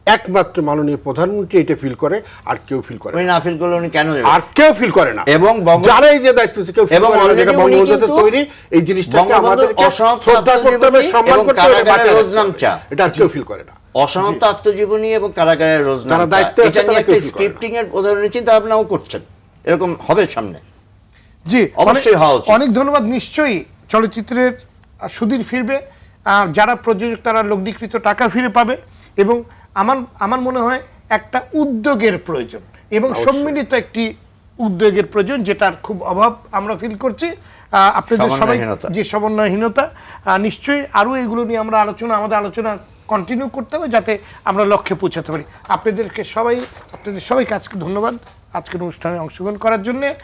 একমাত্র মাননীয় প্রধানমন্ত্রী এটা ফিল করে, আর কেউ ফিল করে না। উনি না ফিল করলে উনি কেন যাবেন? আর কেউ ফিল করে না। এবং যারা এই যে দায়িত্ব আছে কেউ ফিল এবং করে না, already যেটা উনি বঙ্গবন্ধুর হাতে কিন্তু তৈরি, এই জিনিসটাকে বঙ্গবন্ধুর আমাদেরকে অসমাপ্ত শ্রদ্ধা করতে হবে, আত্মজীবনী সম্মান এবং করতে হবে, কারাগারের বাঁচাতে হবে। রোজনামচা। এটা আর কেউ ফিল করে না। অসমাপ্ত আত্মজীবনী এবং কারাগারের রোজনামচা, যারা দায়িত্বে আছে এটা নিয়ে তারা একটা কেউ ফিল করে না। স্ক্রিপ্টিং এর উদাহরণ চিন্তা ভাবনাও করছেন, এরকম হবে সামনে। জি, অবশ্যই হওয়া উচিত। অনেক ধন্যবাদ। নিশ্চয়ই চলচ্চিত্রের সুদিন ফিরবে, যারা প্রযোজক তারা লগ্নিকৃত টাকা ফিরে পাবে এবং আমার মনে হয় একটা উদ্যোগের প্রয়োজন এবং সম্মিলিত একটি উদ্যোগের প্রয়োজন, যেটার খুব অভাব আমরা ফিল করছি। আপনাদের সবাই সমন্বয়হীনতা। যে সমন্বয়হীনতা, নিশ্চয়ই আরও এগুলো নিয়ে আমরা আমাদের আলোচনা কন্টিনিউ করতে হবে যাতে আমরা লক্ষ্যে পৌঁছাতে পারি। আপনাদের সবাইকে আজকে ধন্যবাদ আজকের অনুষ্ঠানে অংশগ্রহণ করার জন্যে।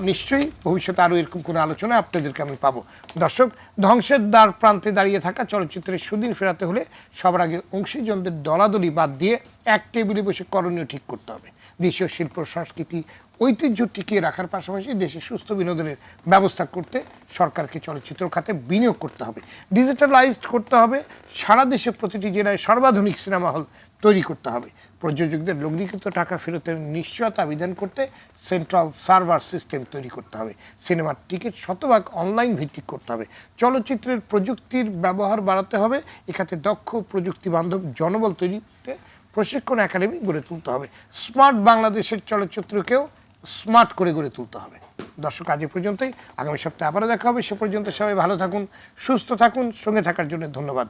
নিশ্চয়ই ভবিষ্যতে আরও এরকম কোনো আলোচনা আপনাদেরকে আমি পাবো। দর্শক, ধ্বংসের দ্বার প্রান্তে দাঁড়িয়ে থাকা চলচ্চিত্রের সুদিন ফেরাতে হলে সবার আগে অংশীজনদের দলাদলি বাদ দিয়ে এক টেবিলে বসে করণীয় ঠিক করতে হবে। দেশীয় শিল্প সংস্কৃতি ঐতিহ্য টিকিয়ে রাখার পাশাপাশি দেশে সুস্থ বিনোদনের ব্যবস্থা করতে সরকারকে চলচ্চিত্র খাতে বিনিয়োগ করতে হবে, ডিজিটালাইজড করতে হবে, সারা দেশে প্রতিটি জেলায় সর্বাধুনিক সিনেমা হল তৈরি করতে হবে, প্রযোজকদের লগ্নিকৃত টাকা ফেরতের নিশ্চয়তা বিধান করতে সেন্ট্রাল সার্ভার সিস্টেম তৈরি করতে হবে, সিনেমার টিকিট শতভাগ অনলাইন ভিত্তিক করতে হবে, চলচ্চিত্রের প্রযুক্তির ব্যবহার বাড়াতে হবে, এখানে দক্ষ প্রযুক্তি বান্ধব জনবল তৈরিতে প্রশিক্ষণ একাডেমি গড়ে তুলতে হবে, স্মার্ট বাংলাদেশের চলচ্চিত্রকেও স্মার্ট করে গড়ে তুলতে হবে। দর্শক, আজ এ পর্যন্তই। আগামী সপ্তাহে আবারও দেখা হবে। সে পর্যন্ত সবাই ভালো থাকুন, সুস্থ থাকুন। সঙ্গে থাকার জন্য ধন্যবাদ।